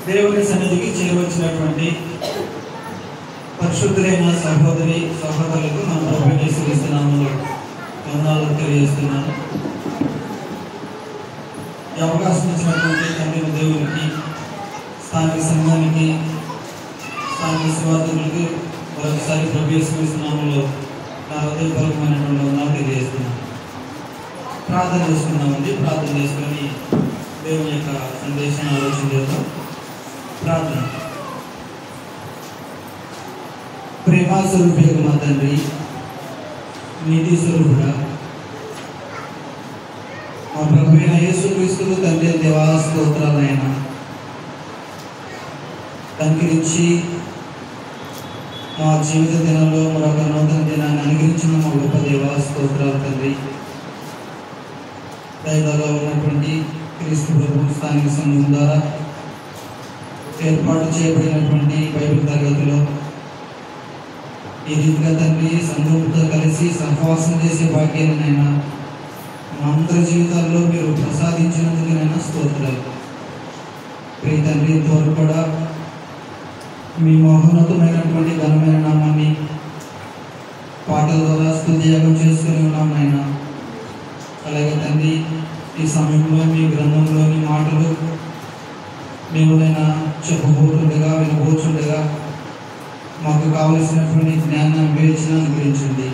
దేవుని సన్నిధికి చేరవచ్చినటువంటి పరిశుద్ధులైన సహోదరి సహోదరులకు మన ప్రభువైన యేసుక్రీస్తు నామములో వందనాలు తెలియజేస్తున్నాను. ఈ అవకాశం ఇచ్చినటువంటి తండ్రి దేవునికి, స్థానిక సంఘానికి, స్థానిక సువార్థకులకి మరొకసారి ప్రభువైన యేసుక్రీస్తు నామములో నా హృదయపూర్వకమైనటువంటి వందనాలు తెలియజేస్తున్నాను. ప్రార్థన చేసుకున్నామండి. ప్రార్థన చేసుకొని దేవుని యొక్క సందేశాన్ని ఆలోచన చేద్దాం. ప్రార్థన. ప్రేమ స్వరూపేక మా తండ్రి, నీతి స్వరూపుడా, మా ప్రభు అయిన యేసుక్రీస్తుకు తండ్రి దేవా స్తోత్రాలైనా కనికరించి మా జీవిత దినంలో మరొక నూతన దినాన్ని అనుగ్రహించిన మా గొప్ప దేవా స్తోత్రాలు తండ్రి. దైవలో ఉన్నటువంటి క్రీస్తు ప్రభు స్థానిక సంఘం ద్వారా ఏర్పాటు చేయబడినటువంటి బైబిల్ తరగతిలో ఈ రీతిగా తండ్రి సంఘంతో కలిసి సహవాసం చేసే భాగ్యాన్నైనా మా అందరి జీవితాల్లో మీరు ప్రసాదించినందుకునైనా స్తోత్రాలు. ప్రియ తండ్రి, ఇంతవరకు కూడా మీ మహోన్నతమైనటువంటి ఘనమైన నామాన్ని పాటల ద్వారా స్తుతియాగం చేసుకుని ఉన్నాం నాయనా. అలాగే తండ్రి, ఈ సమయంలో మీ గ్రంథంలోని మాటలు మేమునైనా చెప్పబోతుండగా వినబోతుండగా మాకు కావలసినటువంటి జ్ఞానాన్ని వివేచన అనుగ్రహించండి.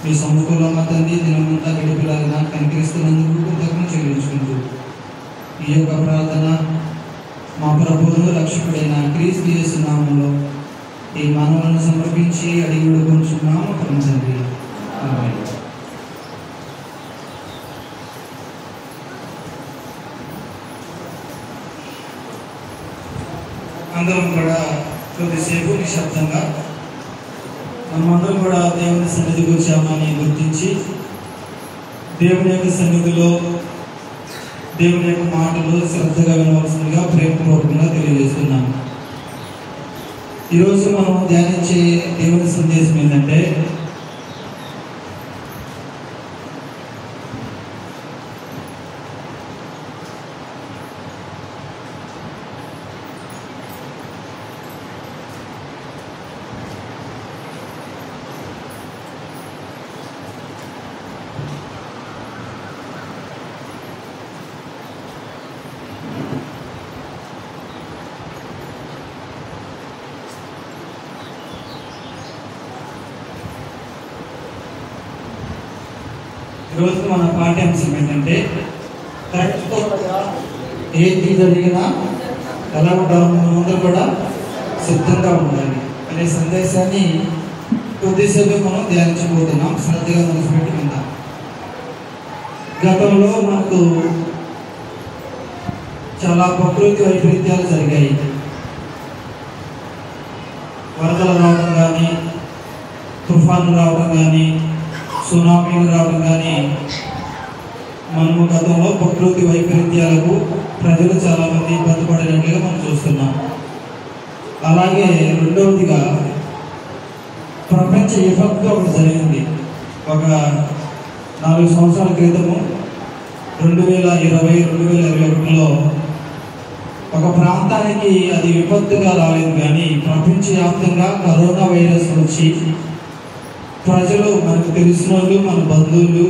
మీ సముఖంలో మా తండ్రి దినమంతా గడిపేలాగా కనిపిస్తున్నందుకు కృతజ్ఞతలు చెల్లించుకుంటూ ఈ యొక్క ప్రార్థన మా ప్రభువును రక్షకుడైన క్రీస్తు యేసు నామములో ఈ మానవులను సమర్పించి అడిగి వేడుకొనుచున్నాము పరమ తండ్రి. ఆమేన్. అందరం కూడా కొద్దిసేపు నిశ్శబ్దంగా మనమందరం కూడా దేవుని సన్నిధికి వచ్చామని గుర్తించి దేవుని యొక్క సన్నిధిలో దేవుని యొక్క మాటలు శ్రద్ధగా వినవలసిందిగా ప్రేమపూర్వకంగా తెలియజేస్తున్నాము. ఈరోజు మనం ధ్యానించే దేవుని సందేశం ఏంటంటే, ఈరోజు మన పాఠ్యాంశం ఏంటంటే, కరెక్ట్గా ఏది జరిగినా ఎలా ఉండాలి, మనమందరూ కూడా సిద్ధంగా ఉండాలి అనే సందేశాన్ని కొద్దిసేపు మనం ధ్యానించబోతున్నాం. శ్రద్ధగా మనసు పెట్టుకుందాం. గతంలో మనకు చాలా ప్రకృతి వైపరీత్యాలు జరిగాయి. వరదలు రావడం కానీ, తుఫాను రావడం కానీ, సునామీలు రావడం కానీ, మనము గతంలో ప్రకృతి వైపరీత్యాలకు ప్రజలు చాలామంది ఇబ్బంది పడినట్లుగా మనం చూస్తున్నాం. అలాగే రెండవదిగా ప్రపంచ విపత్తు ఒకటి జరిగింది. ఒక 4 సంవత్సరాల క్రితము 2020-2021లో ఒక ప్రాంతానికి అది విపత్తుగా రాలేదు, కానీ ప్రపంచవ్యాప్తంగా కరోనా వైరస్ వచ్చి ప్రజలు, మనకు తెలిసిన వాళ్ళు, మన బంధువులు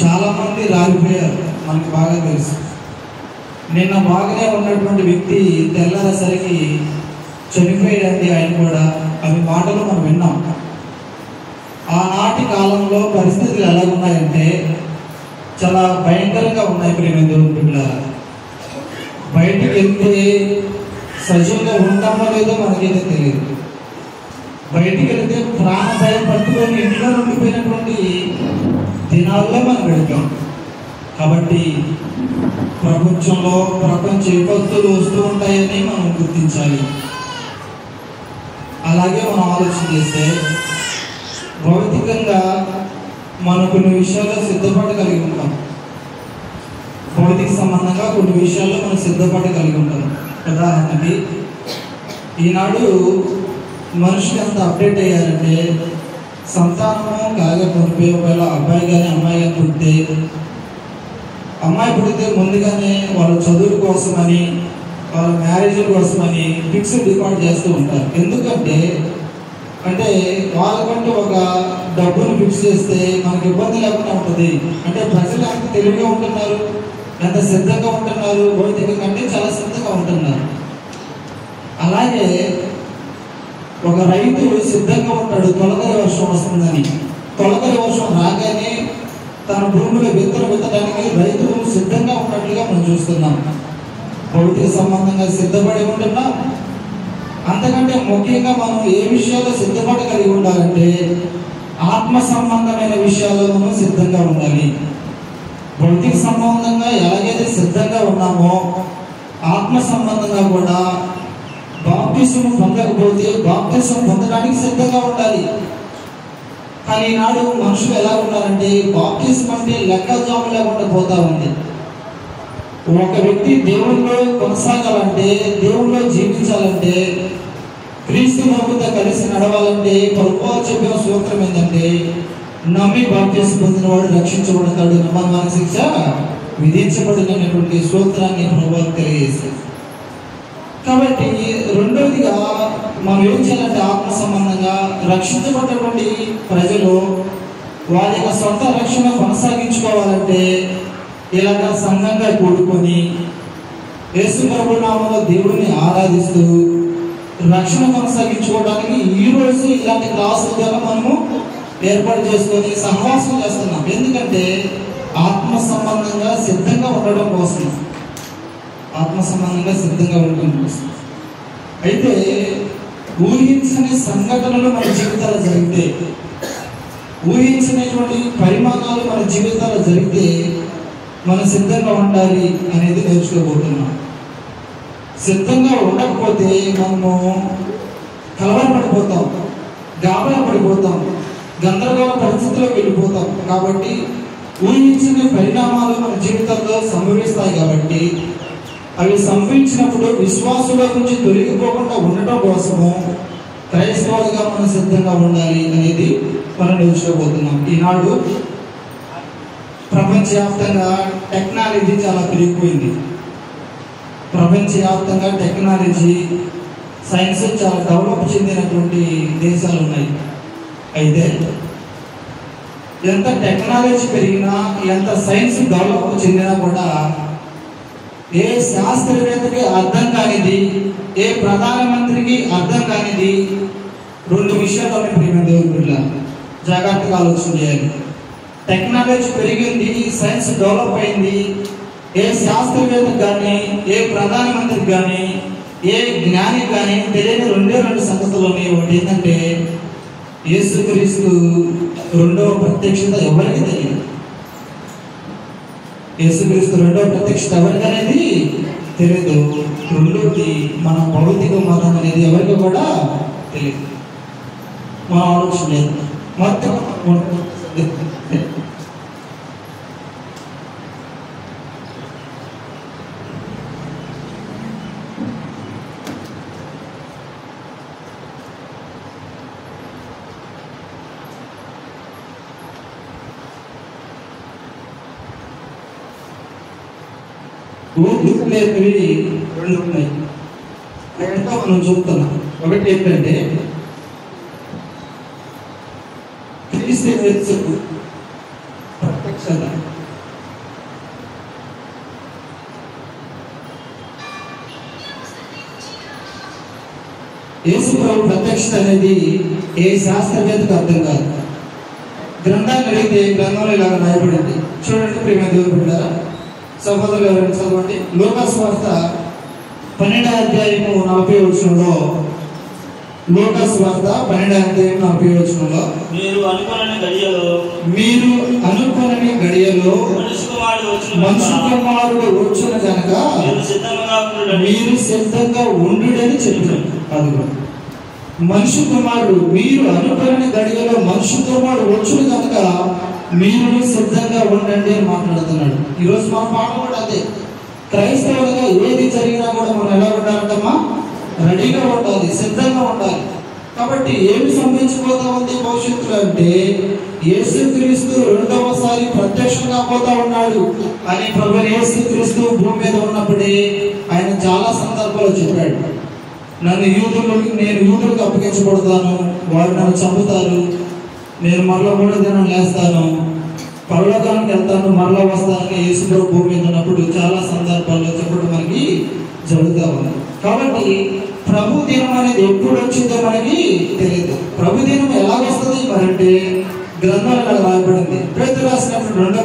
చాలామంది రాలిపోయారు. మనకు బాగా తెలుసు. నిన్న బాగానే ఉన్నటువంటి వ్యక్తి తెల్లారేసరికి చనిపోయాడండి ఆయన కూడా. అవి మాటలు మనం విన్నాం. ఆనాటి కాలంలో పరిస్థితులు ఎలా ఉన్నాయంటే చాలా భయంకరంగా ఉన్నాయి. ప్రేమికులారా, బయటికి వెళ్తే సజీవంగా ఉంటామో లేదో మనకైతే తెలియదు. బయటికి వెళ్తే ప్రాణ భయం పట్టుకొని ఇంట్లో ఉండిపోయినటువంటి దినాల్లో మనం వెళ్తాం. కాబట్టి ప్రపంచంలో ప్రపంచ విపత్తులు వస్తూ ఉంటాయని మనం గుర్తించాలి. అలాగే మనం ఆలోచన చేస్తే భౌతికంగా మనం కొన్ని విషయాల్లో సిద్ధపడగలిగి ఉంటాం. భౌతిక సంబంధంగా కొన్ని విషయాల్లో మనం సిద్ధపడగలిగి ఉంటాం. ఉదాహరణకి ఈనాడు మనుషులు ఎంత అప్డేట్ అయ్యారంటే, సంతానము కాకపోతే ఒకవేళ అబ్బాయి కానీ అమ్మాయి కానీ పుడితే అమ్మాయి పుడితే ముందుగానే వాళ్ళ చదువుల కోసమని వాళ్ళ మ్యారేజ్ కోసమని ఫిక్స్డ్ డిపాజిట్ చేస్తూ ఉంటారు. ఎందుకంటే వాళ్ళకంటూ ఒక డబ్బును ఫిక్స్ చేస్తే మనకి ఇబ్బంది లేకుండా ఉంటుంది. అంటే ప్రజలు ఎంత తెలివిగా ఉంటున్నారు, ఎంత శ్రద్ధగా ఉంటున్నారు, భౌతిక కంటే చాలా శ్రద్ధగా ఉంటున్నారు. అలాగే ఒక రైతు సిద్ధంగా ఉంటాడు, తొలకరి వర్షం వస్తుందని. తొలకరి వర్షం రాగానే తన భూమిలో విత్తనం విత్తడానికి రైతు సిద్ధంగా ఉన్నట్లుగా మనం చూస్తున్నాం. భౌతిక సంబంధంగా సిద్ధపడి ఉంటున్నాం. అంతకంటే ముఖ్యంగా మనం ఏ విషయాల్లో సిద్ధపడి కలిగి ఉండాలంటే ఆత్మ సంబంధమైన విషయాల్లో మనం సిద్ధంగా ఉండాలి. భౌతిక సంబంధంగా ఎలాగైతే సిద్ధంగా ఉన్నామో ఆత్మ సంబంధంగా కూడా బాప్తిసం పొందకపోతే బాప్తిసం పొందడానికి సిద్ధంగా ఉండాలి. కానీ ఈనాడు మనుషులు ఎలా ఉన్నారంటే బాప్తిసం అంటే లెక్కజాము లేకుండా పోతా ఉంది. ఒక వ్యక్తి దేవునిలో కొనసాగాలంటే, దేవునిలో జీవించాలంటే, క్రీస్తు ప్రభుతో కలిసి నడవాలంటే ప్రభువు చెప్పిన సూత్రం ఏంటంటే నమ్మి బాప్తిసం పొందినవాడు రక్షించబడతాడు, నమ్మని శిక్ష విధించబడినటువంటి సూత్రాన్ని ప్రభువు తెలియజేశారు. కాబట్టి రెండవదిగా మనం ఏం చేయాలంటే ఆత్మ సంబంధంగా రక్షించబడినటువంటి ప్రజలు వారి యొక్క సొంత రక్షణ కొనసాగించుకోవాలంటే ఇలాగ సంఘంగా కూడుకొని యేసు ప్రభు నామములో దేవుడిని ఆరాధిస్తూ రక్షణ కొనసాగించుకోవడానికి ఈరోజు ఇలాంటి క్లాసుల ద్వారా మనము ఏర్పాటు చేసుకొని సహవాసం చేస్తున్నాం. ఎందుకంటే ఆత్మ సంబంధంగా సిద్ధంగా ఉండడం కోసం, ఆత్మ సంబంధంగా సిద్ధంగా ఉండడం కోసం. అయితే ఊహించని సంఘటనలు మన జీవితాల్లో జరిగితే, ఊహించినటువంటి పరిమాణాలు మన జీవితాల్లో జరిగితే మనం సిద్ధంగా ఉండాలి అనేది నేర్చుకోబోతున్నాం. సిద్ధంగా ఉండకపోతే మనము కలవరపడిపోతాం, గాబరా పడిపోతాం, గందరగోళ పరిస్థితుల్లోకి వెళ్ళిపోతాం. కాబట్టి ఊహించిన పరిణామాలు మన జీవితంలో సంభవిస్తాయి. కాబట్టి అవి సంభవించినప్పుడు విశ్వాసుల నుంచి తొలగిపోకుండా ఉండటం కోసము క్రైస్తవులుగా మనం సిద్ధంగా ఉండాలి అనేది మనం నేర్చుకోబోతున్నాం. ఈనాడు ప్రపంచవ్యాప్తంగా టెక్నాలజీ చాలా పెరిగిపోయింది. ప్రపంచవ్యాప్తంగా టెక్నాలజీ, సైన్స్ చాలా డెవలప్ చెందినటువంటి దేశాలు ఉన్నాయి. అయితే ఎంత టెక్నాలజీ పెరిగినా, ఎంత సైన్స్ డెవలప్ చెందినా కూడా ఏ శాస్త్రవేత్తకి అర్థం కానిది, ఏ ప్రధానమంత్రికి అర్థం కానిది రెండు విషయాలు ప్రేమ దేవుని బిడ్డల జాగ్రత్తగా ఆలోచన చేయాలి. టెక్నాలజీ పెరిగింది, సైన్స్ డెవలప్ అయింది. ఏ శాస్త్రవేత్తకు కానీ, ఏ ప్రధానమంత్రికి కానీ, ఏ జ్ఞానికి కానీ తెలియని రెండు సంగతులు ఉన్నాయి. ఒకటి ఏంటంటే యేసుక్రీస్తు రెండవ ప్రత్యక్షత ఎవరికి తెలియదు. యేసుక్రీస్తు రెండవ ప్రత్యక్షత ఎవరికి అనేది తెలియదు. రెండోది మన భౌతిక మతం అనేది ఎవరికి కూడా తెలియదు. మన ఆలోచన లేదు. మొత్తం ఊపిరి రెండు ఉన్నాయి. అదంతా మనం చూస్తున్నాం. ఒకటి ఏంటంటే క్రీస్తు ప్రత్యక్షత. యేసు ప్రభు ప్రత్యక్షత అనేది ఏ శాస్త్రవేత్తకు అర్థం కాదు. గ్రంథాన్ని అడిగితే గ్రంథంలో ఇలాగ రాయబడింది. చూడండి ప్రియమైన దేవుని బిడ్డలారా, సహోదరులు ఎవరైనా చదవండి. లూకా సువార్త 12వ అధ్యాయము 40వ వచనంలో, లూకా సువార్త 12వ అధ్యాయం 40వ వచనంలో, మీరు అనుకోని గడియలో మనుష్య కుమారుడు వచ్చును కనుక మీరు సిద్ధంగా ఉండుడని చెప్పారు. అది మనుష్య కుమారుడు, మీరు అనుకోని గడియలో మనుష్య కుమారుడు వచ్చును కనుక మీరు సిద్ధంగా ఉండండి అని మాట్లాడుతున్నాడు. ఈరోజు మన పాఠం కూడా అదే. క్రైస్తవులుగా ఏది జరిగినా కూడా మనం ఎలా ఉండాలంటమ్మా? రెడీగా ఉండాలి, సిద్ధంగా ఉండాలి. కాబట్టి ఏమి సంభవించిపోతా ఉంది భవిష్యత్తులో అంటే యేసుక్రీస్తు రెండవసారి ప్రత్యక్షంగా పోతా ఉన్నాడు అని ప్రభు యేసుక్రీస్తు భూమి మీద ఉన్నప్పుడే ఆయన చాలా సందర్భాల్లో చెప్పాడు, నేను యూదులకు అప్పగించబడతాను, వారు నన్ను చంపుతారు, నేను మరలా 3వ దినం లేస్తాను, పరలోకానికి వెళ్తాను, మరలా వస్తానని యేసుప్రభు భూమి మీద ఉన్నప్పుడు చాలా సందర్భాల్లో చెప్పడం మనకి జరుగుతూ ఉంది. కాబట్టి ప్రభు దినం అనేది ఎప్పుడు వచ్చిందో మనకి తెలియదు. ప్రభు దినం ఎలా వస్తుంది మరంటే గ్రంథాలు రాయబడింది. పేతురు రాసినటువంటి రెండో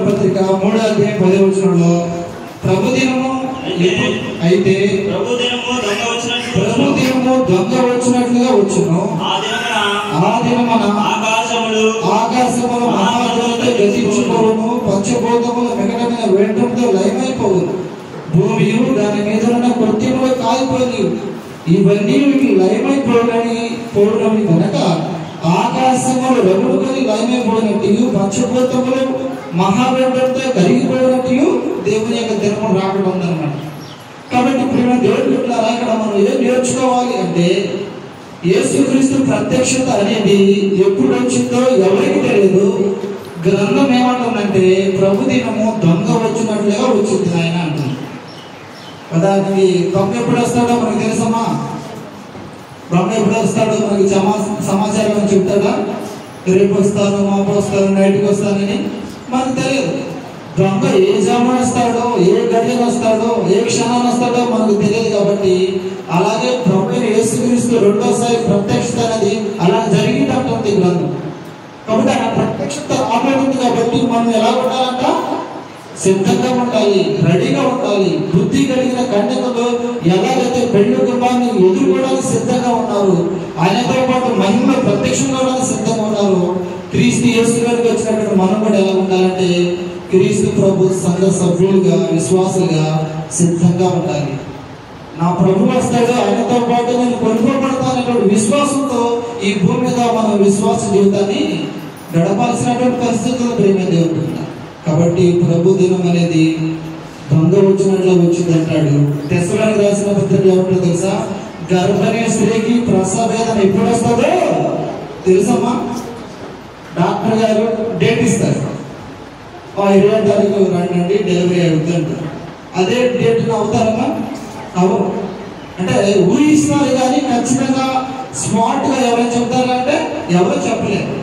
పత్రిక 3వ అధ్యాయం 10వ వచనంలో ప్రభు దినము అయితే ప్రభు దినము దొంగ వచ్చినట్లుగా వచ్చును. ఆ దినమున ఆకాశములు మహాజలతో గతించిపోవును, పంచభూతములు మిగటమైన వేంటంతో లయమైపోవును, భూమియు దాని మీద ఉన్న కృత్యములు కాలిపోయి ఇవన్నీ లయమైపోవని కనుక ఆకాశములు రగులుకొని లయమైపోయినట్టు పంచభూతములు మహావేంటంతో కరిగిపోయినట్టు దేవుని యొక్క దినము రాకడం ఉందన్నమాట. కాబట్టి ప్రేమ దేవుడు ఇక్కడ మనం ఏం నేర్చుకోవాలి అంటే యేసుక్రీస్తు ప్రత్యక్షత అనేది ఎప్పుడు వచ్చిందో ఎవరికి తెలియదు. గ్రంథం ఏమంటుందంటే ప్రభు దినము దొంగ వచ్చినట్లుగా వచ్చింది ఆయన అంటుంది. దానికి దొంగ ఎప్పుడు వస్తాడో మనకు తెలుసమ్మా? దొంగ ఎప్పుడు వస్తాడో మనకి సమాచారం చెప్తాడా? రేపు వస్తాను, మాపు వస్తాను, నైట్కి వస్తానని మనకు తెలియదు. దొంగ ఏ జామున వస్తాడో, ఏ గడియలు వస్తాడో, ఏ క్షణాన్ని వస్తాడో మనకు తెలియదు. కాబట్టి అలాగే ప్రభువైన యేసుక్రీస్తు రెండోసారి ప్రత్యక్షత అనేది అలా జరిగిందంటుంది గ్రంథం. కాబట్టి ఆయన ప్రత్యక్షత రాబోతుంది. కాబట్టి మనం ఎలా ఉండాలంట? సిద్ధంగా ఉండాలి, రెడీగా ఉండాలి. బుద్ధి కలిగిన కన్యకలు ఎలాగైతే పెళ్లి కుటుంబాన్ని ఎదుర్కోవడానికి సిద్ధంగా ఉన్నారు, ఆయనతో పాటు మహిమ ప్రత్యక్షం కావడానికి సిద్ధంగా ఉన్నారు, క్రీస్తు యేసు గారికి వచ్చినప్పుడు మనం కూడా ఎలా ఉండాలంటే క్రీస్తు ప్రభు సంఘ సభ్యులుగా, విశ్వాసులుగా సిద్ధంగా ఉండాలి. నా ప్రభు వస్తాడు, ఆయనతో పాటు నేను కొనుక్కోబడతానటువంటి విశ్వాసంతో ఈ భూమి మీద మనం విశ్వాస జీవితాన్ని గడపాల్సినటువంటి పరిస్థితులు ప్రేమ దేవుడు. కాబట్టి ప్రభు దినం అనేది దొంగ వచ్చినట్లు వచ్చింది అంటాడు. తెస్సలోనికి రాసిన పత్రిక ఏమంటో తెలుసా? గర్భిణీ స్త్రీకి ప్రసవ వేదన ఎప్పుడు వస్తుందో తెలుసమ్మా? డాక్టర్ గారు డేట్ ఇస్తారు, 20వ తారీఖు రండి డెలివరీ అవుతుంది. అదే డేట్ని అవుతారమ్మా? అవును. అంటే ఊహిస్తున్నారు కానీ ఖచ్చితంగా స్మార్ట్గా ఎవరైనా చెప్తారంటే ఎవరు చెప్పలేరు.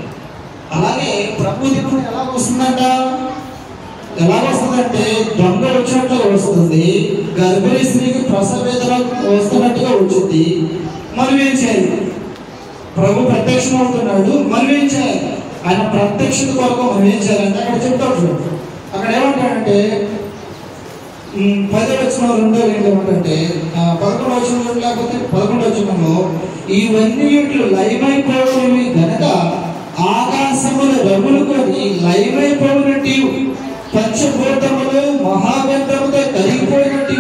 అలాగే ప్రభు దినం ఎలా వస్తుందంట? ఎలా వస్తుందంటే దొంగ వచ్చినట్టుగా వస్తుంది, గర్భిణీ స్త్రీకి ప్రసవ వేదన వస్తున్నట్టుగా వచ్చింది. మనం ఏం చేయాలి? ప్రభు ప్రత్యక్షం అవుతున్నాడు, మనం ఏం చేయాలి? ఆయన ప్రత్యక్షత కొరకు మనం ఏం చేయాలంటే అక్కడ చెప్తాడు. అక్కడ ఏమంటాడంటే 10వ వచనం 2వ ఏమంటే 11వ వచనం లేకపోతే 11వ వచనంలో ఇవన్నీ లయమైపోయినవి గనక ఆకాశములు రగులుకొని లయమైపోయినట్టు పంచభూతములు మహావేంద్రముతో కరిగిపోయినట్టు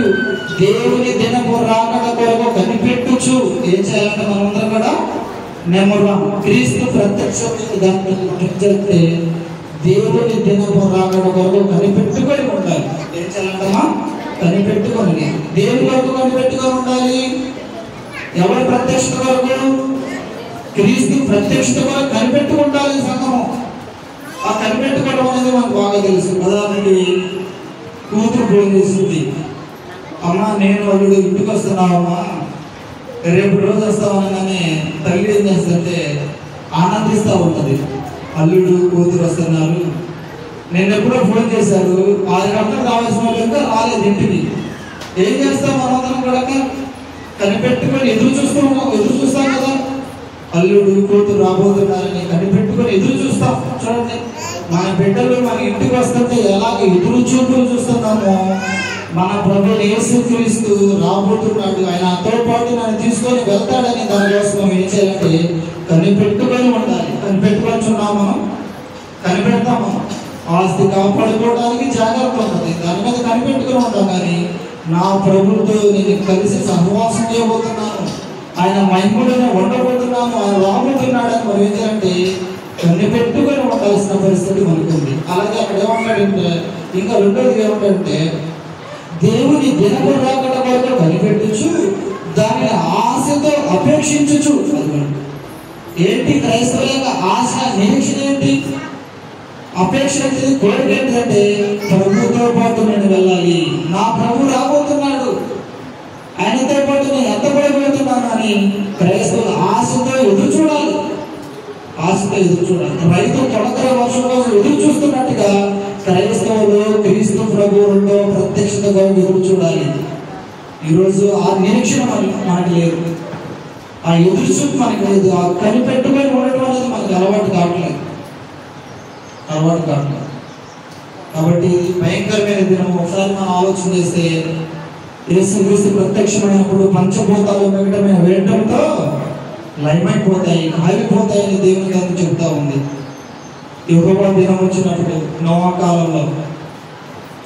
దేవుని దినము రాకడ కొరకు కనిపెట్టుచు ఏం చేయాలంటే మనందరం కూడా నెంబర్ 1 క్రీస్తు ప్రత్యక్షత జరిగితే దేవుని దినము రాకడ కొరకు కనిపెట్టుకొని ఉండాలి. ఏం చేయాలంటమ్మా? కనిపెట్టుకొని. దేవుని కొరకు కనిపెట్టుకొని ఉండాలి. ఎవరి ప్రత్యక్షత కొరకు? క్రీస్తు ప్రత్యక్షత కొరకు కనిపెట్టుకుంటాలి సంఘము. ఆ కనిపెట్టుకోవడం అనేది మనకు బాగా తెలుసు. ఉదాహరణకి కూతురు ఫోన్ చేసింది, అమ్మ నేను అల్లుడు ఇంటికి వస్తున్నావమ్మా, రేపు రోజు వస్తామనగానే తల్లి ఏం చేస్తుంటే ఆనందిస్తూ ఉంటుంది. అల్లుడు కూతురు వస్తున్నారు, నేను ఎప్పుడో ఫోన్ చేశారు, 6 గంటలకు రావాల్సిన వాళ్ళు ఇంకా రాలేదు ఇంటికి. ఏం చేస్తాం మనందరం కూడా? కనిపెట్టుకొని ఎదురు చూస్తాం కదా. అల్లుడు కూతురు రాబోతున్నారని కనిపెట్టుకొని ఎదురు చూస్తాం. చూడండి, మన బిడ్డలు మన ఇంటికి వస్తుంటే ఎలాగ ఎదురు చూపులు చూస్తున్నామో మన ప్రభు యేసుక్రీస్తు రాబోతున్నాడు, ఆయనతో పాటు నన్ను తీసుకొని వెళ్తాడని దానికోసం ఏం చేయాలంటే కనిపెట్టుకొని ఉండాలి. కనిపెట్టుకొని చున్నాం మనం, కనిపెడతాము. ఆస్తి కాపాడుకోవడానికి జాగ్రత్త ఉంటుంది, దాని మీద కనిపెట్టుకుని ఉంటాం. కానీ నా ప్రభుతో నేను కలిసి సహవాసం చేయబోతున్నాను, ఆయన మహిమలను ఉండబోతున్నాను, ఆయన రాబోతున్నాడని మనం ఏం చేయాలంటే కనిపెట్టుకొని ఉండాల్సిన పరిస్థితి మనకుంది. అలాగే అక్కడ ఏమంటాడంటే ఇంకా రెండోది ఏమంటాడంటే దేవుని దినము రాకడ కొరకు కనిపెట్టుచు దానిని ఆశతో అపేక్షించుచు. ఏంటి క్రైస్తవుల యొక్క ఆశ, నిరీక్షణ ఏంటి? అపేక్ష ఏంటి? కోరిక ఏంటంటే ప్రభుతో పాటు నేను వెళ్ళాలి, నా ప్రభు రాబోతున్నాడు, ఆయనతో పాటు నేను ఎత్తబడబోతున్నాను అని క్రైస్తవులు ఆశతో ఎదురు చూడాలి. ఆశతో ఎదురు చూడాలి. రైతు తొలకర వర్షం కోసం ఎదురు చూస్తున్నట్టుగా క్రైస్తవులు క్రీస్తు ప్రభు రెండో ప్రత్యక్షతగా ఎదురు చూడాలి. ఈరోజు ఆ నిరీక్షణ మనకి లేదు, ఆ ఎదురు చూపు మనకి లేదు, ఆ కనిపెట్టుకొని ఉండటం అనేది మనకి అలవాటు కావట్లేదు. కాబట్టి భయంకరమైన దినం. ఒకసారి మనం ఆలోచన చేస్తే యేసుక్రీస్తు ప్రత్యక్షమైనప్పుడు పంచభూతాలు వేయటంతో లయమైపోతాయి, కాలిపోతాయని దేవుని గారు చెప్తా ఉంది. యెహోవా దినం వచ్చినప్పుడు నోవా కాలంలో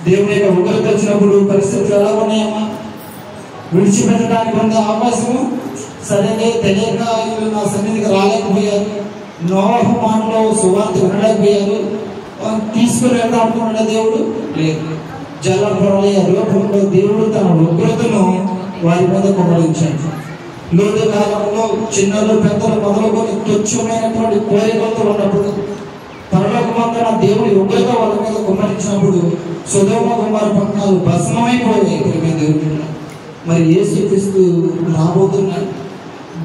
దేవుని యొక్క ఉగ్రత వచ్చినప్పుడు పరిస్థితులు ఎలా ఉన్నాయమ్మా? విడిచిపెట్టడానికి ఉంది అవకాశము. సరేనే తెలియక వీళ్ళు నా సన్నిధికి రాలేకపోయారు, నోవహు మాటలో సువార్త వినలేకపోయారు, తీసుకుని వెళ్దాం అనుకున్నాడు దేవుడు? లేదు. జల ప్రళయ రూపంలో దేవుడు తన ఉగ్రతను వారి మీద కుమ్మరించాడు. లోతు కాలంలో చిన్నలు పెద్దలు మొదలుకొని తుచ్చమైనటువంటి కోరికలతో ఉన్నప్పుడు పరలోకమంతన దేవుడి ఉగ్రత వాళ్ళ మీద కుమ్మరించినప్పుడు సొదొమ గొమొర్రా పట్టణాలు భస్మమైపోయాయి. మరి యేసుక్రీస్తు రాబోతున్నాడు.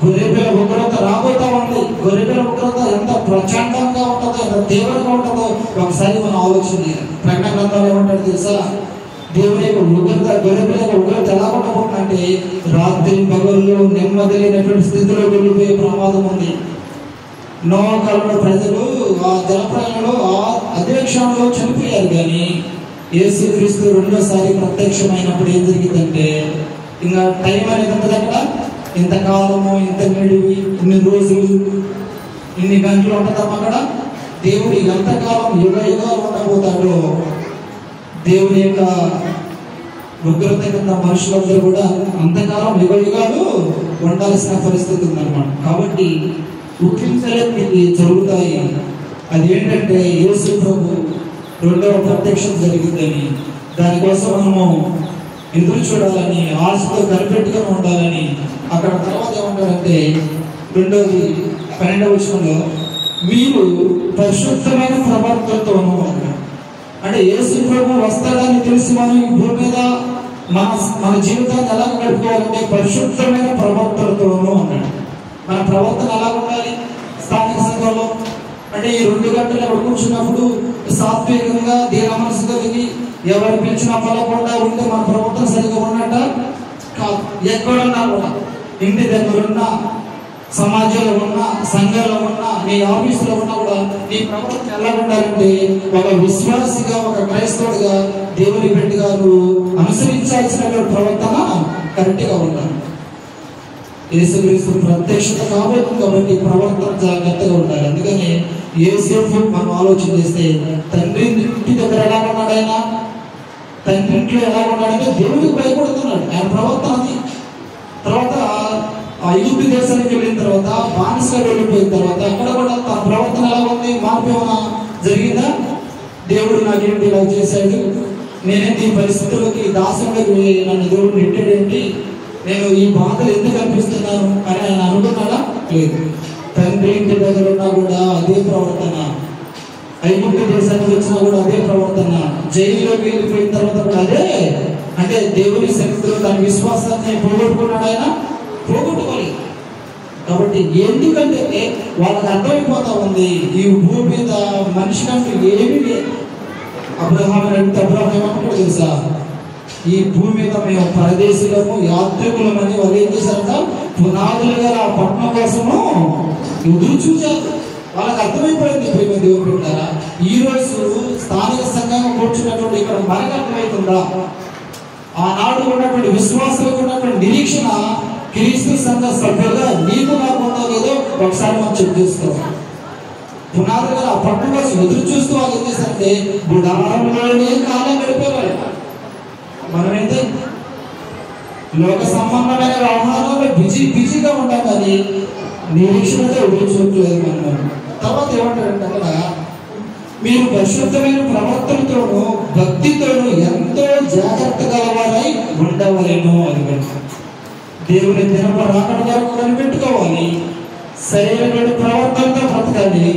గొర్రెపిల్ల ఉగ్రత రాబోతా ఉంది. గొర్రెపిల్ల ఉగ్రత ఎంత ప్రచండంగా ఉంటుందో, ఎంత తీవ్రంగా ఉంటుందో ఒకసారి మనం ఆలోచన చేయాలి. ప్రకటన గ్రంథంలో ఏమంటాడు తెలుసా? దేవుని యొక్క ఉగ్రత, గొర్రెపిల్ల యొక్క ఉగ్రత ఎలా ఉండబోతుందంటే రాత్రి పగళ్ళు నెమ్మది లేనటువంటి స్థితిలో వెళ్ళిపోయే ప్రమాదం ఉంది. నోవా కాలంలో ప్రజలు ఆ జలప్రలయంలో అదే క్షణంలో చనిపోయారు. కానీ యేసుక్రీస్తు రెండోసారి ప్రత్యక్షమైనప్పుడు ఏం జరిగిందంటే ఇంకా టైం అనేది ఉంటుంది అక్కడ. ఇంతకాలము, ఇంత నిడివి, ఇన్ని రోజులు, ఇన్ని గంటలు ఉంటుందమ్మ అక్కడ. దేవుడు ఎంతకాలం యుగ యుగాలు ఉండబోతాడో దేవుని యొక్క ఉగ్రత కింద మనుషులందరూ కూడా అంతకాలం యుగ యుగాలు ఉండాల్సిన పరిస్థితి ఉందన్నమాట. కాబట్టి ఉక్కించలేనివి జరుగుతాయి. అది ఏంటంటే యేసు ప్రభు రెండవ ప్రత్యక్షం జరిగిందని, దానికోసం మనము ఎదురు చూడాలని, ఆశతో కనిపెట్టుకొని ఉండాలని. అక్కడ తర్వాత ఏమంటారంటే రెండోది 12వ వచనంలో మీరు పరిశుద్ధమైన ప్రవర్తనతోనూ, అంటే యేసు ప్రభు వస్తాడని తెలిసి మనం ఈ భూమి మీద మన జీవితాన్ని ఎలా గడుపుకోవాలంటే పరిశుద్ధమైన ప్రవర్తనతోనూ అన్నాడు. మన ప్రవర్తన ఎలా ఉండాలి? స్థానిక సంఘంలో అంటే ఈ 2 గంటలు ఎవరు కూర్చున్నప్పుడు సాత్వికంగా దీన మనసు కలిగి ఎవరు పిలిచినా పలకుండా ఉంటే మన ప్రవర్తన సరిగా ఉన్నట్ట కాదు. ఎక్కడున్నా కూడా, ఇంటి దగ్గర ఉన్నా, సమాజంలో ఉన్నా, సంఘంలో ఉన్నా, నీ ఆఫీసులో ఉన్నా కూడా నీ ప్రవర్తన ఎలా ఉండాలంటే ఒక విశ్వాసిగా, ఒక క్రైస్తవుడిగా, దేవుని బిడ్డగా నువ్వు అనుసరించాల్సినటువంటి ప్రవర్తన కరెక్ట్గా ఉండాలి. యేసుక్రీస్తు ప్రత్యక్షత కాబోతుంది కాబట్టి ప్రవర్తన జాగ్రత్తగా ఉండాలి. అందుకని యేసేపు మనం ఆలోచన చేస్తే తండ్రి ఇంటి దగ్గర ఎలా ఉన్నాడు? ఆయన తండ్రి ఇంట్లో ఎలా ఉన్నాడంటే దేవుడికి భయపడుతున్నాడు. ఆయన ప్రవర్తన అది. తర్వాత ఐగుప్తు దేశానికి వెళ్ళిన తర్వాత, బానిసగా వెళ్ళిపోయిన తర్వాత అక్కడ కూడా తన ప్రవర్తన ఎలా ఉంది? మార్పు ఏమైనా జరిగిందా? దేవుడు నాకేంటి ఇలా చేశాడు, నేనేంటి ఈ పరిస్థితుల్లోకి, దాసంలోకి నన్ను దేవుడు నెట్టాడేంటి, నేను ఈ బాధలు ఎందుకు అనిపిస్తున్నాను అని ఆయన అనుకున్నాడా? లేదు. తండ్రి ఇంటి దగ్గర ఉన్నా కూడా అదే ప్రవర్తన, ఐగుప్తు దేశానికి వచ్చినా కూడా అదే ప్రవర్తన, జైలులోకి వెళ్ళిపోయిన తర్వాత కూడా అదే. అంటే దేవుని శక్తిలో తన విశ్వాసాన్ని పోగొట్టుకున్నాడు. ఆయన పోగొట్టుకోలేదు. కాబట్టి ఎందుకంటే వాళ్ళకి అర్థమైపోతా ఉంది ఈ భూమి మీద మనిషి కంటూ ఏమీ లేదు. అబ్రహాం అంటే అబ్రహాం ఏమనుకోడు తెలుసా? ఈ భూమి మీద మేము పరదేశులము, యాత్రికులమని వాళ్ళు ఏం చేశారంట? పునాదులు గల ఆ పట్టణం కోసము ఎదురు చూశారు. వాళ్ళకి అర్థమైపోయింది. ప్రేమ దేవుడు పెట్టారా? ఈ రోజు స్థానిక సంఘంగా కూర్చున్నటువంటి ఇక్కడ మనకు అర్థమవుతుందా? ఆనాడు ఉన్నటువంటి విశ్వాసాలకు ఉన్నటువంటి నిరీక్షణ క్రీస్తు సంఘ సభ్యులుగా నీకు నాకు ఉందో లేదో ఒకసారి మనం చెక్ చేసుకోవాలి. పునాదులు గల ఆ పట్టణం కోసం ఎదురు చూస్తూ వాళ్ళు ఏం చేశారంటే గుడారంలోనే కాలం గడిపేవాళ్ళు. మనమైతే లోక సంబంధమైన వ్యవహారంలో బిజీగా ఉంటాం, కానీ నిరీక్షణతో ఎదురు చూడలేదు మనం. తర్వాత ఏమంటారంటే అక్కడ మీరు పరిశుద్ధమైన ప్రవర్తనతోనూ భక్తితోనూ ఎంతో జాగ్రత్త గలవారై ఉండవలేను. అది దేవుని దినపు రాకడ వరకు కనిపెట్టుకోవాలి. సరైనటువంటి ప్రవర్తనతో బ్రతకాలి.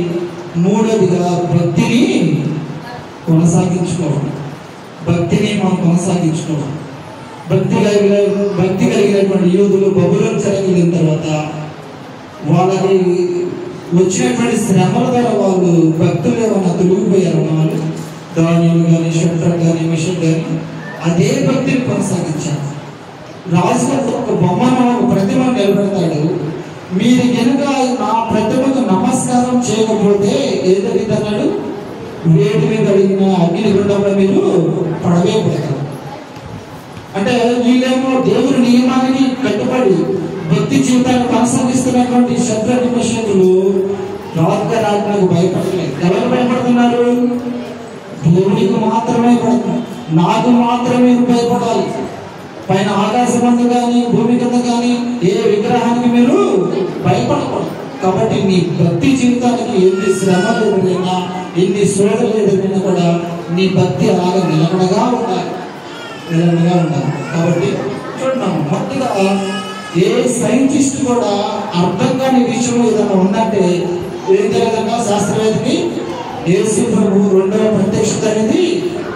మూడోదిగా భక్తిని కొనసాగించుకోవాలి. భక్తి భక్తిని మనం కొనసాగించుకోవాలి. భక్తి కలిగినటువంటి యోధులు బబులోను చెరకు వెళ్ళిన తర్వాత వాళ్ళకి వచ్చినటువంటి శ్రమల ద్వారా వాళ్ళు భక్తులు ఏమన్నా తొలగిపోయారు. వాళ్ళు దానియులు కానీ, షడ్రక్ కానీ, మిషక్ కానీ అదే భక్తిని కొనసాగించారు. రాజు ఒక బొమ్మను, ఒక ప్రతిమను నిలబెడతాడు. మీరు కనుక నా ప్రతిమకు నమస్కారం చేయకపోతే ఏం జరుగుతున్నాడు? వేడిని కలిగిన అగ్ని గుండంలో మీరు పడవేయబడతారు. అంటే వీళ్ళేమో దేవుని నియమానికి కట్టుబడి భక్తి జీవితాన్ని కొనసాగిస్తున్నటువంటి శత్రు మిషకులు రాజ్యాలకు భయపడలేదు. ఎవరు భయపడుతున్నారు? దేవునికి మాత్రమే పడుతున్నారు. నాకు మాత్రమే భయపడాలి. పైన ఆకాశమందు కానీ, భూమి కింద కానీ ఏ విగ్రహానికి మీరు భయపడకూడదు. కాబట్టి నీ భక్తి జీవితానికి ఎన్ని శ్రమలు ఎదురైనా, ఎన్ని శోధనలు ఎదురైనా కూడా నీ భక్తి అలాగే నిలకడగా ఉండాలి. కాబట్టి చూడండి, మొదటిగా ఏ సైంటిస్ట్ కూడా అర్థం కాని విషయంలో ఏదైనా ఉందంటే ఏం తెలియదన్నా శాస్త్రవేత్తకి యేసు ప్రభు రెండవ ప్రత్యక్షత అనేది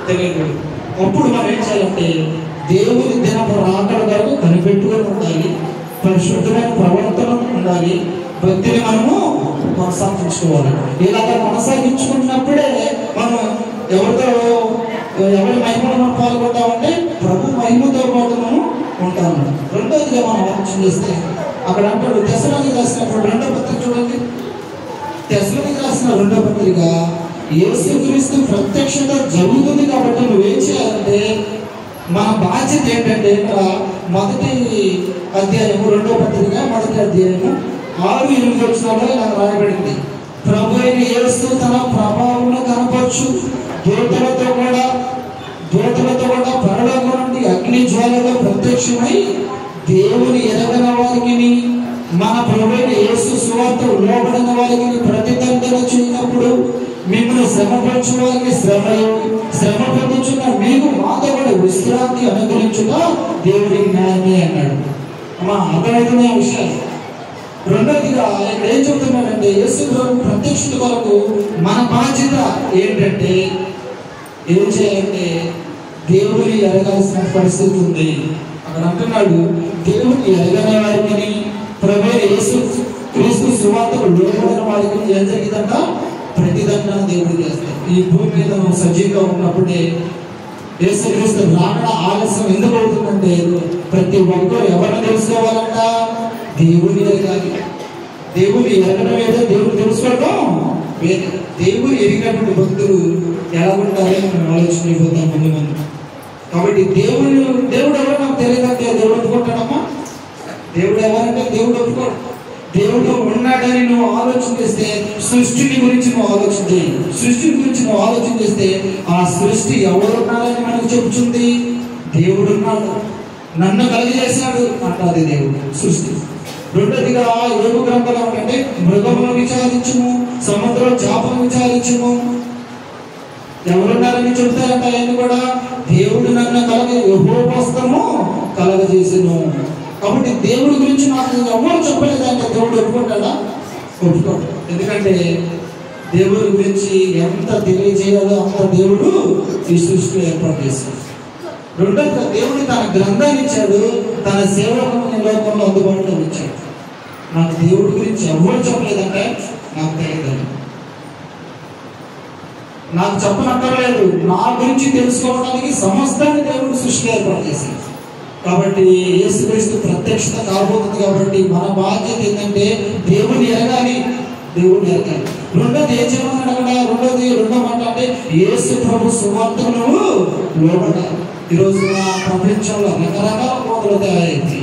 తెలియదు. అప్పుడు మనం ఏం చేయాలంటే దేవుని దినపు రాకడ వరకు కనిపెట్టుకొని ఉండాలి. పరిశుద్ధమైన ప్రవర్తన ఉండాలి. భక్తిని మనము కొనసాగించుకోవాలి. ఇలాగ కొనసాగించుకున్నప్పుడే మనం ఎవరి మహిమలో మనం పాల్గొంటామంటే ప్రభు మహిమతో పాటు మనం ఉంటాము. రెండోదిగా మనం ఆలోచన చేస్తే అక్కడ అంటాడు తెస్సలోనికి రాసినప్పుడు రెండో పత్రిక చూడండి. తెస్సలోనికి రాసిన రెండో పత్రిక యేసుక్రీస్తు ప్రత్యక్షత జరుగుతుంది. కాబట్టి నువ్వేం చేయాలంటే మన బాధ్యత ఏంటంటే మొదటి అధ్యాయము రెండో పత్రిక మొదటి అధ్యాయము 6-8 వచనాల్లో ఇలా రాయబడింది. ప్రభు అయిన యేసు తన ప్రభావం కనపరచు దూతలతో కూడా పరలోకం నుండి అగ్ని జ్వాలలో ప్రత్యక్షమై దేవుని ఎరగని వారికి, మన ప్రభు అయిన యేసు సువార్త లోబడిన వారికి ప్రతిదండన చేయనప్పుడు మిమ్మల్ని శ్రమపరచు వారికి శ్రమ పొందుచున్న మీకు మాతో కూడా విశ్రాంతి అనుగ్రహించుట దేవుడి జ్ఞానమే అన్నాడు. అమ్మా అర్థమవుతున్న విషయాలు. రెండోదిగా ఇక్కడ ఏం చెబుతున్నాడంటే యేసు ప్రభు ప్రత్యక్షత కొరకు మన బాధ్యత ఏంటంటే ఏం చేయాలంటే దేవుని ఎరగాల్సిన పరిస్థితి ఉంది. అక్కడ అంటున్నాడు దేవుని ఎరగని వారికి, ప్రభు యేసు క్రీస్తు సువార్తకు లోబడిన వారికి ఏం జరిగిందంట? ప్రతిదండన దేవుడు చేస్తాడు. ఈ భూమి మీద నువ్వు సజీవంగా ఉన్నప్పుడే యేసుక్రీస్తు రాకడ ఆలస్యం ఎందుకు అవుతుందంటే ప్రతి ఒక్కరు ఎవరిని తెలుసుకోవాలంట? దేవుని ఎరగాలి. దేవుని ఎరగడం ఏదో దేవుడు తెలుసుకోవడం వేరే. దేవుని ఎరిగినటువంటి భక్తులు ఎలా ఉంటారని మనం ఆలోచించిపోతాం ముందు ముందు. కాబట్టి దేవుడు ఎవరో నాకు తెలియదంటే దేవుడు ఒప్పుకుంటాడమ్మా? దేవుడు ఎవరంటే దేవుడు ఒప్పుకోడు. దేవుడు ఉన్నాడని నువ్వు ఆలోచన చేస్తే సృష్టిని గురించి నువ్వు ఆలోచన చేయి. సృష్టి గురించి నువ్వు ఆలోచన చేస్తే ఆ సృష్టి ఎవరున్నాడని మనకు చెబుతుంది. దేవుడు ఉన్నాడు, నన్ను కలిగజేశాడు అంటాది దేవుడు సృష్టి. రెండోదిగా యోగు గ్రంథంలో ఏంటంటే మృగములను విచారించుము, సముద్రం చేపలను విచారించుము. ఎవరున్నారని చెబుతారంట ఆయన కూడా. దేవుడు నన్ను యెహోవాస్తము కలగజేసెను. కాబట్టి దేవుడి గురించి నాకు ఎవరు చెప్పలేదంటే దేవుడు ఒప్పుకుంటాడా? ఒప్పుకోడు. ఎందుకంటే దేవుడి గురించి ఎంత తెలియజేయాలో అంత దేవుడు ఈ సృష్టిలో ఏర్పాటు చేశాడు. రెండోదిగా దేవుడు తన గ్రంథాన్ని ఇచ్చాడు, తన సేవకుని లోకంలో అందుబాటులో ఇచ్చాడు. నాకు దేవుడి గురించి ఎవరు చెప్పలేదంటే నాకు తెలియదు, నాకు చెప్పనక్కర్లేదు. నా గురించి తెలుసుకోవడానికి సమస్తాన్ని దేవుడు సృష్టి ఏర్పాటు చేశాడు. కాబట్టి యేసుక్రీస్తు ప్రత్యక్షత కాబోతుంది. కాబట్టి మన బాధ్యత ఏంటంటే దేవుని ఎరగాలి. రెండోది ఏం చేయమన్నాడు అక్కడ? రెండో మాట అంటే యేసు ప్రభు సువార్తకు నువ్వు లోబడాలి. ఈరోజు ప్రపంచంలో రకరకాల బోధలు తయారైంది.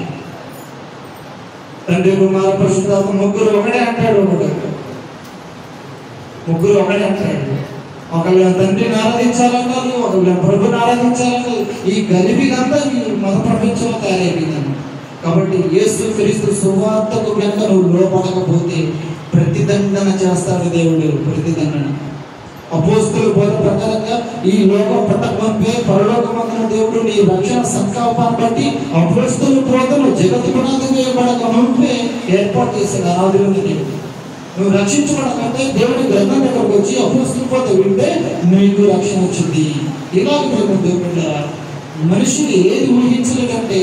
తండ్రి కుమార పరిశుద్ధాత్మ ముగ్గురు ఒకడే అంటాడు. ముగ్గురు ఒకడే అంటాడు. ఒకళ్ళ తండ్రిని ఆరాధించాలన్నారు, ఒకళ్ళ ప్రభుని ఆరాధించాలన్నారు. ఈ గలిబిలంతా ఈ మత ప్రపంచంలో తయారైపోయిందన్న. కాబట్టి యేసు క్రీస్తు సువార్తకు కనుక నువ్వు లోపడకపోతే ప్రతిదండన చేస్తాడు దేవుడు. ప్రతిదండన అపోస్తుల బోధ ప్రకారంగా ఈ లోకం పట్టకముందే పరలోకమందున దేవుడు నీ రక్షణ సంకల్పాన్ని బట్టి అపోస్తుల బోధను జగత్తు పునాది వేయబడక ముందే ఏర్పాటు చేశాడు. ఆదిలోని దేవుడు నువ్వు రక్షించుకోవడానికంటే దేవుడి గ్రంథం దగ్గరకు వచ్చి అపోస్తులతో వింటే నీకు రక్షణ వచ్చింది. ఇలాగ మేము దేవుడు మనుషులు ఏది ఊహించలేదంటే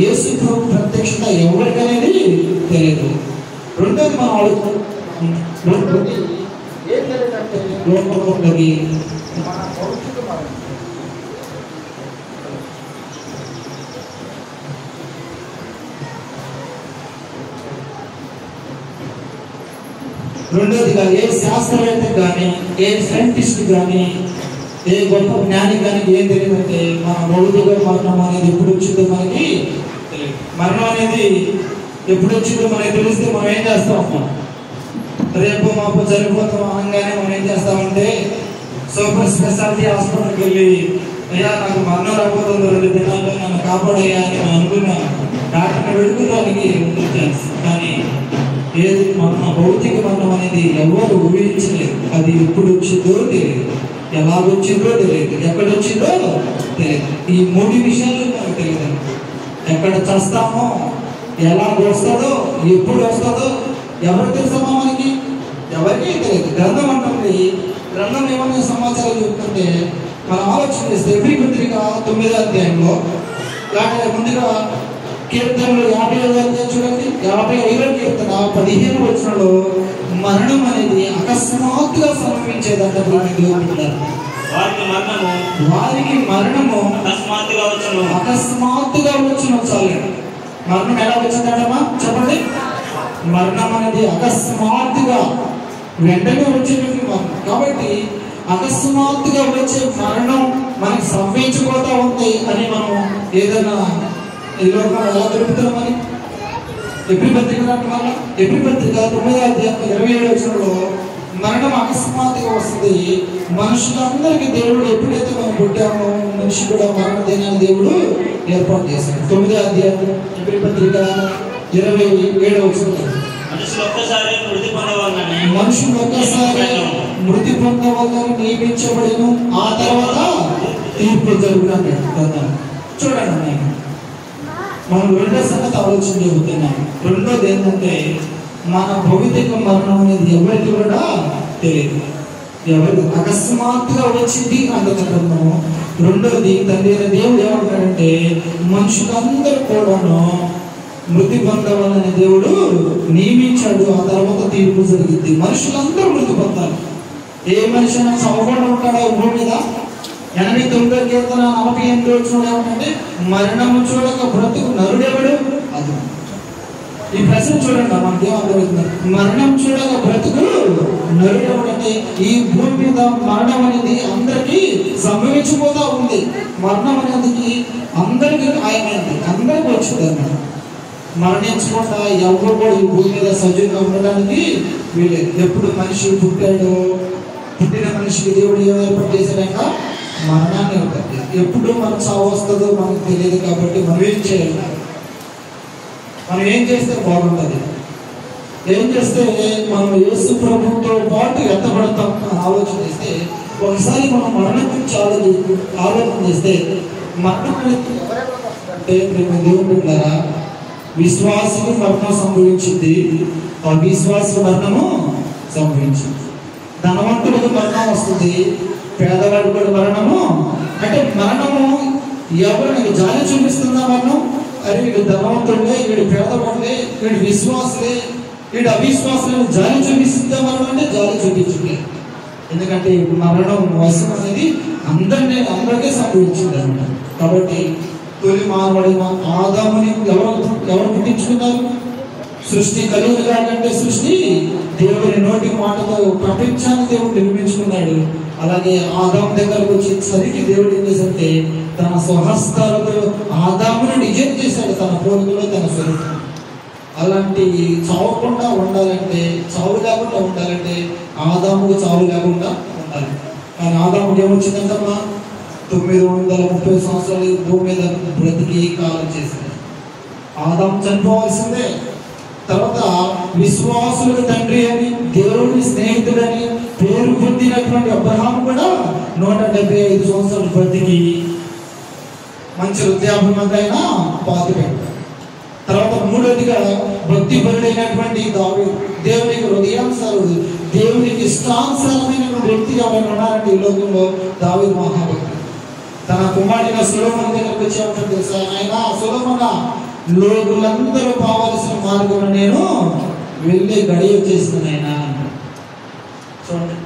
యేసు ప్రభు ప్రత్యక్షత ఎవరికనేది తెలియదు. రెండోది మనం ఆలోచన ఏం తెలియదంటే లోకంలోకి మన భౌతిక మరణం. రెండోదిగా ఏ శాస్త్రవేత్త కానీ ఏ సైంటిస్ట్ కానీ ఏ గొప్ప జ్ఞాని కానీ ఏం తెలియదంటే మన భౌతిక మరణం అనేది ఎప్పుడు వచ్చిందో మనకి తెలియదు. మరణం అనేది ఎప్పుడు వచ్చిందో మనకి తెలిస్తే మనం ఏం చేస్తాం? రేపు మాపు చనిపోతాం అనగానే మనం ఏం చేస్తామంటే సూపర్ స్పెషాలిటీ హాస్పిటల్కి వెళ్ళి అయ్యా నాకు మరణం రాబోతుంది 2 దినాల్లో నన్ను కాపాడయ్యా అని మనం అనుకున్న డాక్టర్ని వెళుకోవడానికి ఉంటుంది ఛాన్స్. కానీ ఏది మన భౌతిక మరణం అనేది ఎవరు ఊహించలేదు. అది ఎప్పుడు వచ్చిందో తెలియదు, ఎలాగొచ్చిందో తెలియదు, ఎక్కడొచ్చిందో తెలియదు. ఈ 3 విషయాలు మనకు తెలియదు. ఎక్కడ చస్తామో, ఎలా వస్తుందో, ఎప్పుడు వస్తుందో ఎవరు తెలుసమ్మా మనకి? ఎవరికీ తెలియదు. గ్రంథం అంటుంది. గ్రంథం ఏమన్నా సమాచారం చెప్తుంటే మనం ఆలోచన చేస్తే ఎబ్రీ పత్రిక 9వ అధ్యాయంలో లేకపోతే ముందుగా కీర్తనలు 55వ అధ్యాయం చూడండి. 55వ కీర్తన 15వ వచనంలో మరణం అనేది అకస్మాత్తుగా సంభవించేదంట. వారికి మరణము అకస్మాత్తుగా వచ్చును. చాలు మరణం ఎలా వచ్చిందమ్మా చెప్పండి. మరణం అనేది అకస్మాత్తుగా వెంటనే వచ్చేటువంటి మరణం. కాబట్టి అకస్మాత్తుగా వచ్చే మరణం మనకి సంభవించబోతా ఉంది అని మనం ఏదైనా ఈ లోకంలో ఎలా దొరుకుతున్నామని ఎబ్రీ పత్రిక వల్ల ఎబ్రీ పత్రిక 9వ అధ్యాయం 27వ వచనంలో మరణం అకస్మాత్తుగా వస్తుంది. మనుషులందరికీ దేవుడు ఎప్పుడైతే మనం పుట్టామో మనిషి కూడా మరణ దినాన్ని దేవుడు ఏర్పాటు చేశాడు. 9వ అధ్యాయం ఎబ్రీ పత్రిక 27వ వచనంలో మనుషులు ఒక్కసారి మృతి పొందవాలని నియమించబడిను, ఆ తర్వాత తీర్పు జరుగుతుంది. చూడండి, మనం రెండో సంగతి ఆలోచన చెబుతున్నాం. రెండోది ఏంటంటే మన భౌతిక మరణం అనేది ఎవరికి కూడా తెలియదు. ఎవరికి అకస్మాత్తుగా వచ్చింది అంటున్నాము. రెండోది తండ్రి దేవుడు ఏమంటాడంటే మనుషులందరూ కూడాను మృతి పొందవాలని దేవుడు నియమించాడు, ఆ తర్వాత తీర్పు జరిగింది. మనుషులందరూ మృతి పొందాలి. ఏ మనిషి అయినా చదవకుండా ఉంటాడో భూమి మీద? 89వ కీర్తన 48వ వచనంలో ఏమంటే మరణము చూడక బ్రతుకు నరుడెవడు? అది ఈ ప్రశ్న చూడండి, మనకేం అర్థమవుతుంది? మరణం చూడక బ్రతుకు నరుడెవడు అంటే ఈ భూమి మీద మరణం అనేది అందరికీ సంభవించిపోతా ఉంది. మరణం అనేది అందరికీ ఆయమైంది, అందరికీ వచ్చింది అన్నమాట. మరణించకుండా ఎవరు కూడా ఈ భూమి మీద సజీవంగా ఉండడానికి వీలేదు. ఎప్పుడు మనిషి పుట్టాడో పుట్టిన మనిషికి దేవుడు ఏం ఏర్పాటు చేశాడంట? మరణాన్ని ఏర్పాటు చేశాడు. ఎప్పుడు మనకు చావు వస్తుందో మనకు తెలియదు. కాబట్టి మనం ఏం చేయాలి? మనం ఏం చేస్తే బాగుంటుంది? ఏం చేస్తే మనం యేసు ప్రభుతో పాటు ఎత్తబడతాం అని ఆలోచన చేస్తే ఒకసారి మనం మరణం గురించి ఆలోచన చేస్తే మరణం అంటే మేము దేవుడు ఉన్నారా? విశ్వాసుకు మరణం సంభవించింది, అవిశ్వాసు మరణము సంభవించింది. ధనవంతుడికి మరణం వస్తుంది, పేదవాడికి కూడా మరణము. అంటే మరణము ఎవరు నీకు జాలి చూపిస్తుందా? మరణం అరే వీడు ధనవంతుడే, వీడు పేదవాడులే, వీడు విశ్వాసులే, వీడు అవిశ్వాసులను జాలి చూపిస్తుందా? మరణం అంటే జాలి చూపించింది. ఎందుకంటే మరణం వశం అనేది అందరికీ సంభవించింది అన్నమాట. కాబట్టి తొలి మానవుడైన ఆదాముని ఎవరు పుట్టించుకున్నారు? సృష్టి కలుగులు కాకంటే సృష్టి దేవుని నోటి మాటతో ప్రపంచాన్ని దేవుడు నిర్మించుకున్నాడు. అలాగే ఆదాము దగ్గరకు వచ్చేసరికి దేవుడు ఏం చేశాడంటే తన స్వహస్తాలతో ఆదాముని డిజైన్ చేశాడు, తన పోలికలో తన స్వరూపం. అలాంటి చావకుండా ఉండాలంటే, చావు లేకుండా ఉండాలంటే ఆదాముకు చావు లేకుండా ఉండాలి. కానీ ఆదాముకి ఏమొచ్చిందంటమ్మా? 930 సంవత్సరాలు భూమి మీద బ్రతికి కాలం చేశాడు. ఆదాము చనిపోవాల్సిందే. తర్వాత విశ్వాసులకు తండ్రి అని, దేవుడి స్నేహితుడని పేరు పొందినటువంటి అబ్రహాము కూడా 175 సంవత్సరాలు బ్రతికి మంచి వృద్ధాభిమంగా పాతి పెట్టాడు. తర్వాత మూడోదిగా భక్తిపరుడైనటువంటి దావీదు, దేవునికి హృదయానుసారుడు, దేవునికి ఇష్టానుసారమైనటువంటి వ్యక్తి ఎవరైనా ఉన్నారంటే ఈ లోకంలో దావీదు మహాభక్తుడు. తన కుమారుడైన సొలొమోను దగ్గరకు వచ్చేవాడు తెలుసా, ఆయన సొలొమోనా, లోకులందరూ పోవలసిన మార్గం నేను వెళ్ళి గడియ వచ్చేసిన ఆయన. చూడండి,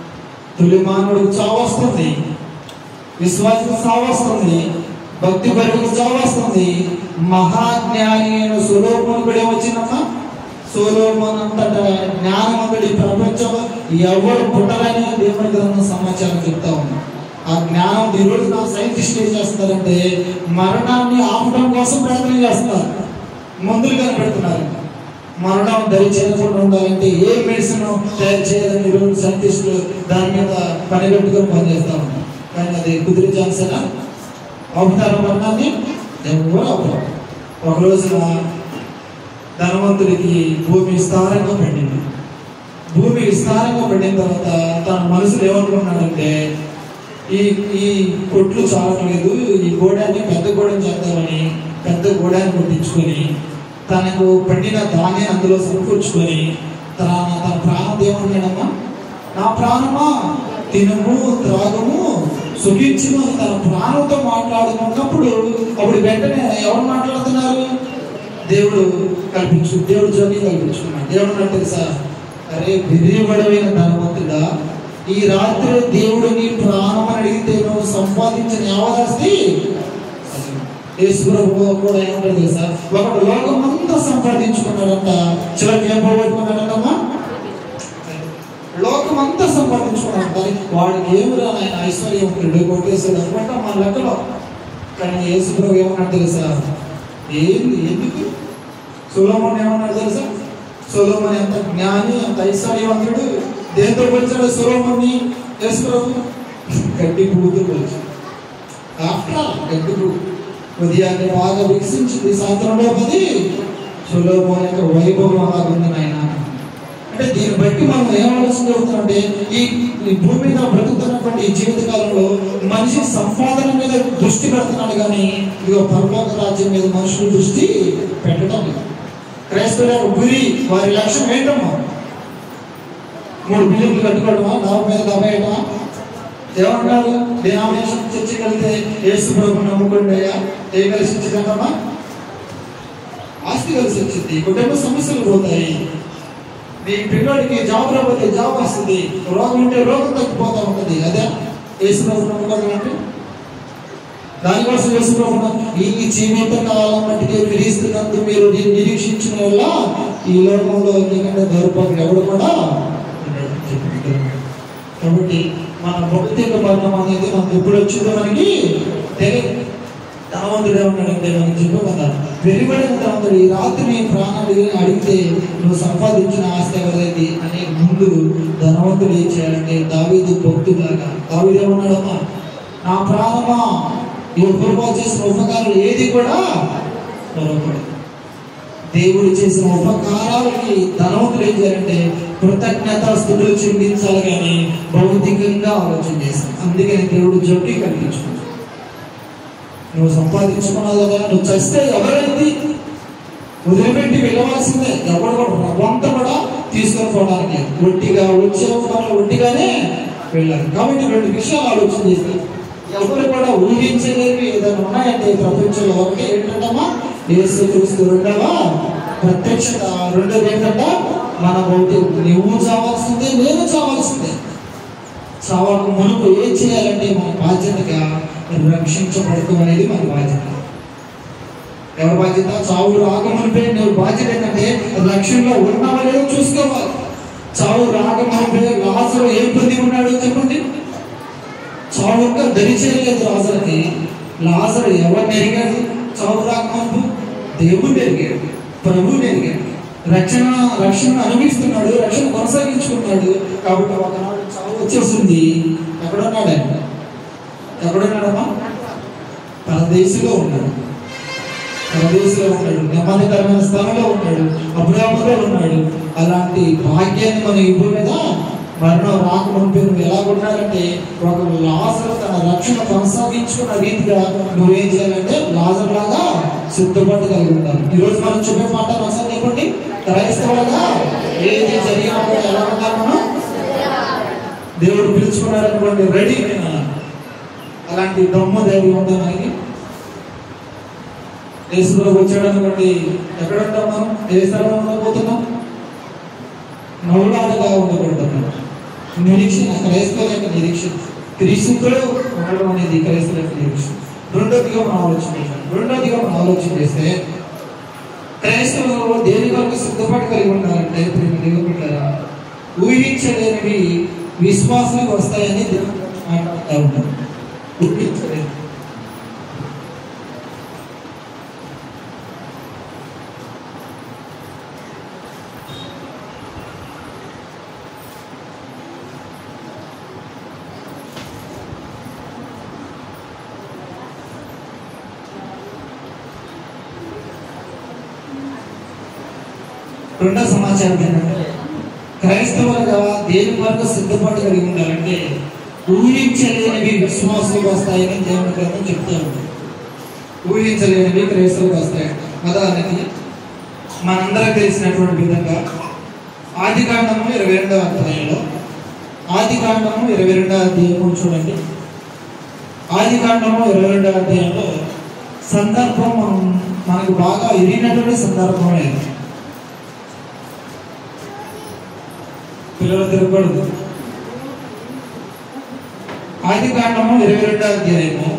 తొలి మానవుడికి చావు వస్తుంది, విశ్వాసం చావు వస్తుంది, భక్తి పరుడికి చావు వస్తుంది. మహాజ్ఞాని అయిన సొలొమోను కూడా ఏమొచ్చిందమ్మా, సొలొమోను అంతట జ్ఞానవంతుడి ప్రపంచంలో ఎవరు పుట్టరని దేవుని గ్రంథం సమాచారం చెప్తా ఉంది. ఆ జ్ఞానం ఈ రోజు నా సైంటిస్ట్ ఏం చేస్తారంటే మరణాన్ని ఆపడం కోసం ప్రయత్నం చేస్తారు, మందులు కనిపెడుతున్నారు. మరణం దరి చేయకుండా ఉండాలంటే ఏ మెడిసిన్ తయారు చేయాలని ఈరోజు సైంటిస్టులు దాని మీద పనిగట్టుకొని పనిచేస్తా ఉన్నారు. కానీ అది కుదిరే ఛాన్స్ అయినా ఆపుతారు మరణాన్ని, ఎవరు ఆపుతారు. ఒక రోజున ధనవంతుడికి భూమి విస్తారంగా పడింది. భూమి విస్తారంగా పడిన తర్వాత తన మనసులో ఏమనుకున్నాడంటే ఈ కొట్లు చాలట్లేదు, ఈ గోడాన్ని పెద్ద గోడని చేద్దామని పెద్ద గోడాన్ని కొట్టించుకొని తనకు పండిన ధాన్యాన్ని అందులో సమకూర్చుకొని తన ప్రాణం ఏమన్నాడమ్మా, నా ప్రాణమా తినము త్రాగము సుఖించును అని తన ప్రాణంతో మాట్లాడుకున్నప్పుడు అప్పుడు వెంటనే ఎవరు మాట్లాడుతున్నారు, దేవుడు జోగి కల్పించుకున్నాడు. దేవుడు తెలుసా, అరే విరివడమైన ధనవంతుడా, ఈ రాత్రి దేవుడు నీ ప్రాణం అని అడిగితే నువ్వు సంపాదించిన యావదాస్తి. యేసుప్రభువు కూడా ఏమంటారు తెలుసా, ఒకడు లోకమంతా సంపాదించుకున్నాడంట, చివరికి ఏం పోగొట్టుకున్నాడంటమ్మా, లోకమంతా సంపాదించుకున్నాడంట. వాడికి ఏమిరా ఆయన ఐశ్వర్యం 2 కోట్లు అనుకుంటా మన లెక్కలో. కానీ యేసుప్రభు ఏమన్నాడు తెలుసా, ఏంది ఎందుకు సొలొమోను ఏమన్నాడు తెలుసా, సొలొమోను ఎంత జ్ఞాని, ఎంత ఐశ్వర్యవంతుడు. దేంతో పోల్చాడు సొలొమోన్ని యేసుప్రభు? గడ్డి పువ్వుతో పోల్చాడు. ఆఫ్టర్ ఆల్ గడ్డి పువ్వు ఉదయాన్నే బాగా వికసించింది, సాయంత్రంలో పది సొలొమోను యొక్క వైభవం అలాగుంది ఆయన. అంటే దీన్ని బట్టి మనం ఏం ఆలోచన జరుగుతుందంటే ఈ భూమి మీద బ్రతుకుతున్నటువంటి జీవితకాలంలో మనిషి సంపాదన మీద దృష్టి పెడుతున్నాడు, కానీ ఇదిగో పరలోక రాజ్యం మీద మనుషులు దృష్టి పెట్టడం లేదు. క్రైస్తవుల గురి, వారి లక్ష్యం ఏంటమ్మా, 3 బిల్డింగ్లు కట్టుకోవడమా, 4 మీద దబాయటమా? ఏమంటారు, డినామినేషన్ చర్చికి వెళ్తే యేసు ప్రభువుని నమ్ముకోండి అయ్యా, ఏం కలిసి వచ్చిందమ్మా, ఆస్తి కలిసి వచ్చింది, కుటుంబ సమస్యలు పోతాయి, మీ పిల్లడికి జాబ్ రాకపోతే జాబ్ వస్తుంది, రోగం ఉంటే రోగం తగ్గిపోతూ ఉంటుంది. అదే యేసు ప్రభువుని నమ్ముకోవడం అంటే. దానికోసం యేసు ప్రభువును ఈ జీవిత కాలం మట్టికి క్రీస్తునందు మీరు నిరీక్షించిన వల్ల ఈ లోకంలో ఎందుకంటే దౌర్భాగ్యం ఎవడు కూడా. కాబట్టి మన భౌతిక మరణం అనేది మనకు ఎప్పుడు వచ్చిందో మనకి తెలియదు. ధనవంతుడు ఏమన్నాడంటే మనకి చెప్పగలరు, వెలువడిన ధనవంతుడు ఈ రాత్రి నీ ప్రాణాలు అడిగితే నువ్వు సంపాదించిన ఆస్తి ఎవరైంది అనే ముందు ధనవంతుడు ఏం చేయాలంటే దావీదు భక్తులాగా, దావీదు ఏమన్నాడమ్మా, నా ప్రాణమా ఈ పూర్వ చేసిన ఉపకారాలు ఏది కూడా పొరపడదు. దేవుడు చేసిన ఉపకారాలకి ధనవంతులు ఏం చేయాలంటే కృతజ్ఞతాస్తుతులు చెల్లించాలి, కానీ భౌతికంగా ఆలోచన చేస్తాను. అందుకని దేవుడు జోకి కల్పించుకుంటాడు. నువ్వు సంపాదించుకున్నావు కదా, నువ్వు చస్తే ఎవరైంది వదిలిపెట్టి వెళ్ళవలసిందే. ఎవరు కూడా వంత కూడా తీసుకొని పోవడానికి ఒట్టిగా వచ్చే ఒట్టిగానే వెళ్ళాలి. కాబట్టి 2 విషయాలు ఆలోచన చేస్తే ఎవరు కూడా ఊహించలేవి ఏదైనా ఉన్నాయంటే ప్రపంచంలో ఒకటి ఏంటంటమ్మా, యేసుక్రీస్తు రెండవ ప్రత్యక్షత. రెండోది ఏంటంటే మన భౌతిక, నువ్వు చావాల్సిందే, నేను చావాల్సిందే. చావకు మునుపు ఏం చేయాలంటే మన బాధ్యతగా రక్షించబడటం అనేది మన బాధ్యత. ఎవరి బాధ్యత? చావు రాకమునిపే నువ్వు బాధ్యత ఏంటంటే రక్షణలో ఉన్నావా లేదో చూసుకోవాలి. చావు రాకమునిపే లాజరు ఏం పొంది ఉన్నాడు చెప్పండి, చావు యొక్క దరి చేయలేదు లాజరుకి. లాజరు ఎవరిని ఎరిగాడు? చావు రాకమునుపు దేవుడిని ఎరిగాడు, ప్రభువుని ఎరిగాడు, రక్షణ అనుభవిస్తున్నాడు, రక్షణ కొనసాగించుకున్నాడు. కాబట్టి ఒకనాడు చావు వచ్చేసింది. ఎక్కడున్నాడమ్మా? పరదేశంలో ఉన్నాడు, నెమ్మదికరమైన స్థలంలో ఉన్నాడు, అబ్రాహాములో ఉన్నాడు. అలాంటి భాగ్యాన్ని మనం ఈ భూమి మీద మరణం రాకముందు నువ్వు ఎలా ఉన్నాడంటే ఒక లాజరు తన రక్షణ కొనసాగించుకున్న రీతిగా నువ్వేం చేయాలంటే లాజరు లాగా సిద్ధపాటు కలిగి ఉండాలి. ఈరోజు మనం చెప్పే మాట ఒకసారి చెప్పండి, క్రైస్తవులుగా ఏది జరిగినా కూడా ఎలా ఉండాలి? మనం దేవుడు పిలుచుకున్నాడు అనుకోండి, రెడీ. అలాంటి దమ్ము ధైర్యం ఉందా మనకి? యేసులోకి వచ్చాడు అనుకోండి, ఎక్కడ ఉంటాం మనం? ఏ స్థలంలో ఉండబోతున్నాం? నవ్వులాటగా ఉండబోతున్నాం. నిరీక్షణ క్రైస్తవుల యొక్క నిరీక్షణ, క్రీస్తుతో ఉండడం అనేది క్రైస్తవుల యొక్క నిరీక్షణ. రెండోదిగా మనం ఆలోచన చేస్తే క్రైస్తవులు దేని వరకు సిద్ధపాటు కలిగి ఉండాలంటే ఊహించలేనివి విశ్వాసానికి వస్తాయని మాట్లాడుతూ ఉంటాం. ఊహించలేదు. రెండో సమాచారం ఏంటంటే క్రైస్తవులుగా దేని వరకు సిద్ధపాటు కలిగి ఉండాలంటే ఊహించలేనివి విశ్వాసాలకు వస్తాయని దేవుని గ్రంథం చెప్తూ ఉంది. ఊహించలేనివి క్రైస్తవులకు వస్తాయి. ఉదాహరణకి మనందరం తెలిసినటువంటి విధంగా ఆదికాండము 22వ అధ్యాయంలో చూడండి. ఆదికాండము 22వ అధ్యాయంలో సందర్భం మనకు బాగా ఎరిగినటువంటి సందర్భం లేదు. పిల్లలు తిరగకూడదు. ఆదికాండము 22వ అధ్యాయము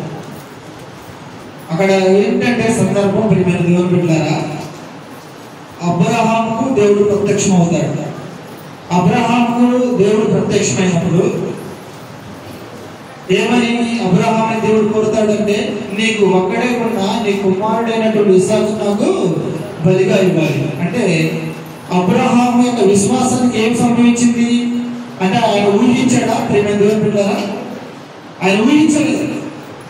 అక్కడ ఏంటంటే సందర్భం ప్రియమైన దేవుని బిడ్డలారా, అబ్రహాముకు దేవుడు ప్రత్యక్షం అవుతాడు. అబ్రహాముకు దేవుడు ప్రత్యక్షమైనప్పుడు ఏమని అబ్రహాముని దేవుడు కోరుతాడంటే, నీకు ఒక్కడే ఉన్న నీ కుమారుడైనటువంటి ఇస్సాకు నాకు బలిగా ఇవ్వాలి. అంటే అబ్రహాము యొక్క విశ్వాసానికి ఏం సంభవించింది అంటే ఆయన ఊహించాడా? ప్రియమైన దేవుని బిడ్డలారా, ఆయన ఊహించలేదు.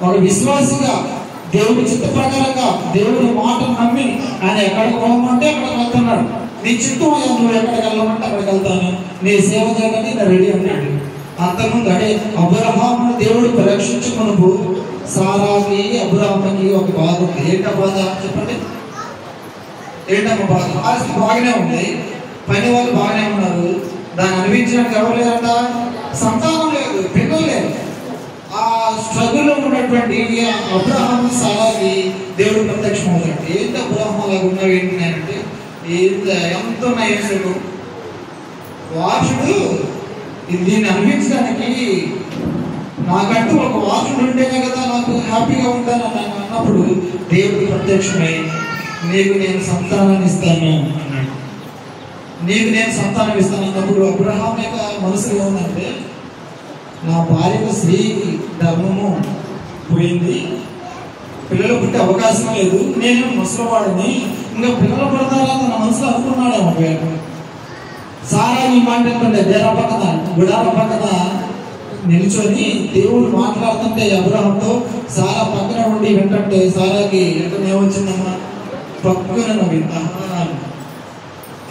ఒక విశ్వాసిగా దేవుడి చిత్త ప్రకారంగా దేవుడి మాటను నమ్మి ఆయన ఎక్కడికి పోమంటే అక్కడికి వెళ్తున్నాడు. నీ చిత్తం నువ్వు ఎక్కడికి వెళ్ళమంటే అక్కడికి వెళ్తాను, నీ సేవ చేయడానికి నేను రెడీ అన్నాడు. అంతకుముందు అంటే అబ్రహామును దేవుడు పరీక్షించుకున్నప్పుడు సారాకి అబ్రహాముకి ఒక బాధ ఉంది. ఏంటా బాధ చెప్పండి? ఏంటమ్మా బాధ? ఆస్తి బాగానే ఉంది, పని వాళ్ళు బాగానే ఉన్నారు, దాన్ని అనిపించడానికి ఎవరు లేదంట, సంతానం లేదు, పిల్లలు లేదు. ఆ స్ట్రగుల్ లో ఉన్నటువంటి అబ్రహాము సారాకి దేవుడు ప్రత్యక్షం అవుతాడు. ఏంటి అబ్రహాము అలాగ ఉన్నావు ఏంటి అంటే, ఎంత ఉన్నాయి వారసుడు, దీన్ని అనిపించడానికి నాకంటూ ఒక వారసుడు ఉంటేనే కదా నాకు హ్యాపీగా ఉంటాను అన్నప్పుడు దేవుడు ప్రత్యక్షమై నీకు నేను సంతానాన్ని ఇస్తాను అన్నాడు. నీకు నేను సంతానం ఇస్తాను అన్నప్పుడు అబ్రహాం యొక్క మనసులో ఏముందంటే, నా భార్యకు స్త్రీ ధర్మము పోయింది, పిల్లలు పుట్టే అవకాశం లేదు, నేను ముసలివాడిని, ఇంకా పిల్లలు పుడతారా తన మనసులో అనుకున్నాడు. అమ్మ సారా ఈ మాట ఏంటంటే గుడాల పక్కన నిల్చొని దేవుడు మాట్లాడుతుంటే అబ్రహాంతో సారా పక్కన ఉండి వింటుంటే సారాకి ఎక్కడ ఏమొచ్చిందమ్మా పక్కన నవ్విందా,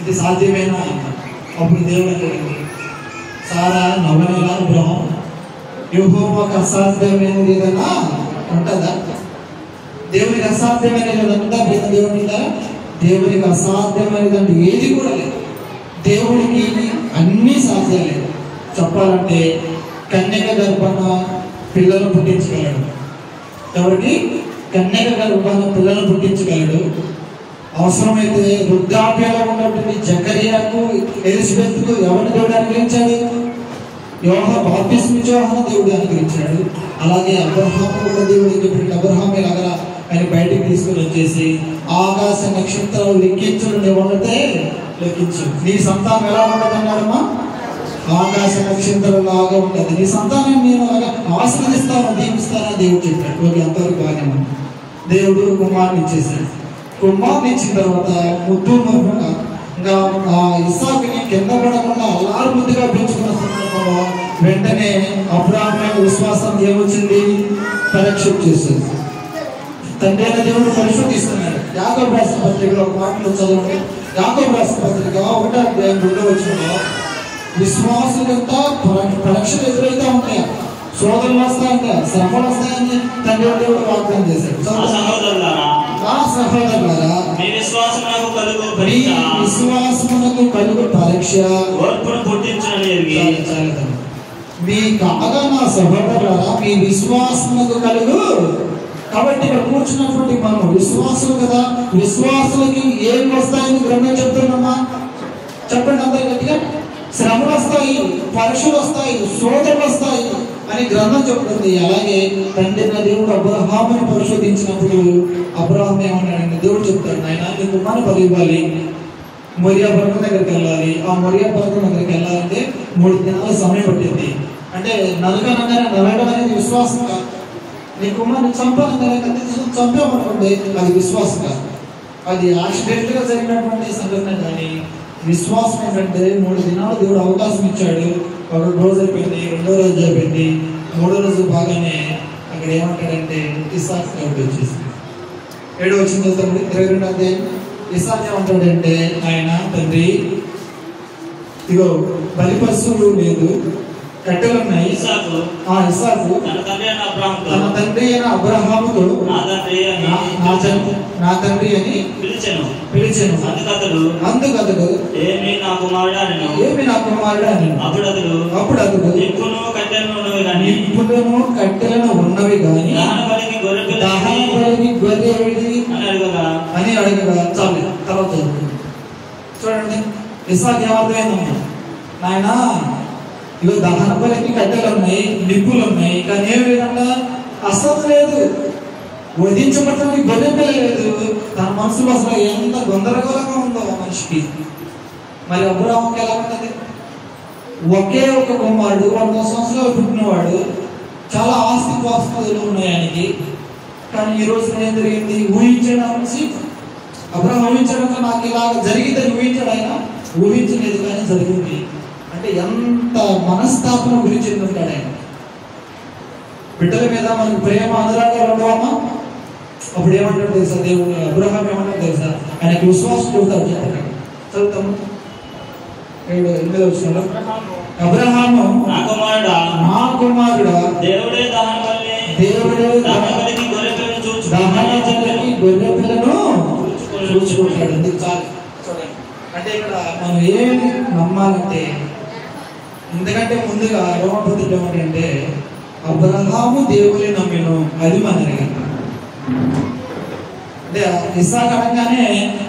ఇది సాధ్యమేనా? అప్పుడు దేవుడు అంటే సారా నవ్వనేలా అబ్రహాం, యెహోవాకు అసాధ్యమైనది ఏదైనా ఉంటుందా? దేవునికి అసాధ్యమైనది ఏదంటే దేవునికి అసాధ్యమైనదంటే ఏది కూడా లేదు. దేవుడికి అన్నీ సాధ్యాలే. చెప్పాలంటే కన్యక గర్భాన పిల్లలు పుట్టించగలడు. ఎవరికి? కన్యక గర్భాన పిల్లలు పుట్టించగలడు. అవసరమైతే వృద్ధాప్యాలో ఉన్నటువంటి జకరియాకు ఎలిజబెత్కు ఎవరిని దేవుడు అనుగ్రహించాడు? బాప్తిస్మా యోహాను దేవుడు అనుగ్రహించాడు. అలాగే అబ్రహాము కూడా దేవుడు అబ్రహాం ఎలాగా ఆయన బయటికి తీసుకుని వచ్చేసి ఆకాశ నక్షత్రాలు లెక్కించడం ఏమంటే లెక్కించు, నీ సంతానం ఎలా ఉండదు అన్నారమ్మా? ఆకాశ నక్షత్రం లాగా ఉంటుంది, నీ సంతానం నేను అలాగా ఆశీర్వదిస్తాను, దీవిస్తానని దేవుడు చెప్పాడు. ఓకే, అంతవరకు బాగానే ఉంది. దేవుడు కుమారుని ఇచ్చేసాడు. కుమారుని ఇచ్చిన తర్వాత ముద్దు మరుపుగా ఇంకా ఆ ఇస్సాకుని కింద పడకుండా అల్లారు ముద్దుగా పెంచుకున్న సందర్భంలో వెంటనే అబ్రహాము విశ్వాసం ఏమొచ్చింది? పరీక్ష చేస్తుంది. తండ్రి అయిన దేవుడు పరిశోధిస్తున్నాడు. యాకోబు రాసిన పత్రికలో ఒక మాటలు చదవండి. యాకోబు రాసిన పత్రిక 1వ అధ్యాయం 2వ వచనంలో విశ్వాసులంతా పరీక్షలు ఎదురైతే ఉంటాయి, శోధనలు వస్తాయంట, శ్రమలు వస్తాయని తండ్రి దేవుడు వాగ్దానం చేశాడు. సహోదరులారా విశ్వాసమునకు కలుగు పరీక్ష ఓర్పును పుట్టించునని మీ కాగా నా సహోదరులారా మీ విశ్వాసమునకు కలుగు. కాబట్టి ఇక్కడ కూర్చున్నటువంటి మనం విశ్వాసులు కదా, విశ్వాసులకి ఏం వస్తాయని గ్రంథం చెప్తున్నామా? చెప్పండి అందరు గట్టిగా. శ్రమలు వస్తాయి, పరీక్షలు వస్తాయి, శోధనలు వస్తాయి అని గ్రంథం చెప్తుంది. అలాగే తండ్రి దేవుడు అబ్రహాముని పరిశోధించినప్పుడు అబ్రహాం ఏమన్నాడంటే, దేవుడు చెప్తాడు, నాయన నీ కుమారుని బలి ఇవ్వాలి, మొరియా పర్వతం దగ్గరికి వెళ్ళాలి. ఆ మొరియా పర్వతం దగ్గరికి వెళ్ళాలంటే 3 దినాల సమయం పట్టింది. అంటే నరకనగానే నరకడం అనేది విశ్వాసం కాదు. నీ కుమారుని చంపాలని చంపామనుకోండి, అది విశ్వాసం కాదు, అది యాక్సిడెంట్ గా జరిగినటువంటి సంఘటన. కానీ విశ్వాసం ఏంటంటే 3 దినాలు దేవుడు అవకాశం ఇచ్చాడు. 1 రోజు అయిపోయింది, 2వ రోజు అయిపోయింది, 3వ రోజు బాగానే అక్కడ ఏమంటాడంటే ఇస్సాకు కాబట్టి వచ్చేసింది. 7వ వచ్చిన తమ్ముడు 22వ అధ్యాయం. ఇస్సాకు ఏమంటాడంటే, ఆయన తండ్రి ఇగో బలి పశువులు లేదు, కట్టెలు ఉన్నాయి. ఇస్సాకు తన తండ్రి అయిన అబ్రహాముతో నా తండ్రి అని పిలిచెను. అందుకతడు ఏమి నా కుమారుడు అని. అప్పుడు అతడు నిప్పులను కట్టెలను ఉన్నవి గాని దహన బలికి గొర్రె అని అడగగా. చాలు, తర్వాత చూడండి ఇస్సాకు ఏమర్థమైందమ్మా, నాయన ఇవి దహన బలికి కట్టెలు ఉన్నాయి, నిప్పులు ఉన్నాయి, కానీ ఏం లేదంటే అసలు లేదు, వధించబడటానికి గొర్రె పిల్ల లేదు. తన మనసులో అసలు ఎంత గందరగోళంగా ఉందో ఆ మనిషికి. మరి అబ్రహాముకి ఎలా ఉంటుంది? ఒకే ఒక కుమారుడు, 100 సంవత్సరాలు పుట్టినవాడు, చాలా ఆస్తి పాస్తులు ఉన్నాయి ఆయనకి. కానీ ఈ రోజు ఏం జరిగింది? ఊహించడానికి అబ్రహాం ఊహించడంతో నాకు ఇలా జరిగిందని ఊహించాడు ఆయన, ఊహించలేదు కానీ జరిగింది. అంటే ఎంత మనస్తాపన గురించి చెందుతాడు ఆయన. బిడ్డల మీద మనకు ప్రేమ అనురాగాలు ఉండవమ్మా? అప్పుడు ఏమంటాడు తెలుసా దేవుడు? అబ్రహాం ఏమంటాడు తెలుసా? ఆయనకు విశ్వాసం చూస్తాడు. చెప్పండి, చదువుతాము 7-8 వచ్చిన అబ్రహాము నా కుమారుడా దేవుడే దహన బలికి గొర్రె పిల్లను చూసుకుంటాడు. చాలు. అంటే ఇక్కడ మనం ఏమి నమ్మాలంటే, ఎందుకంటే ముందుగా రోమపత్రిక ఏమంటే అబ్రహాము దేవుని నమ్మిను, అది మన అంటే ఇస్సాకు అనగానే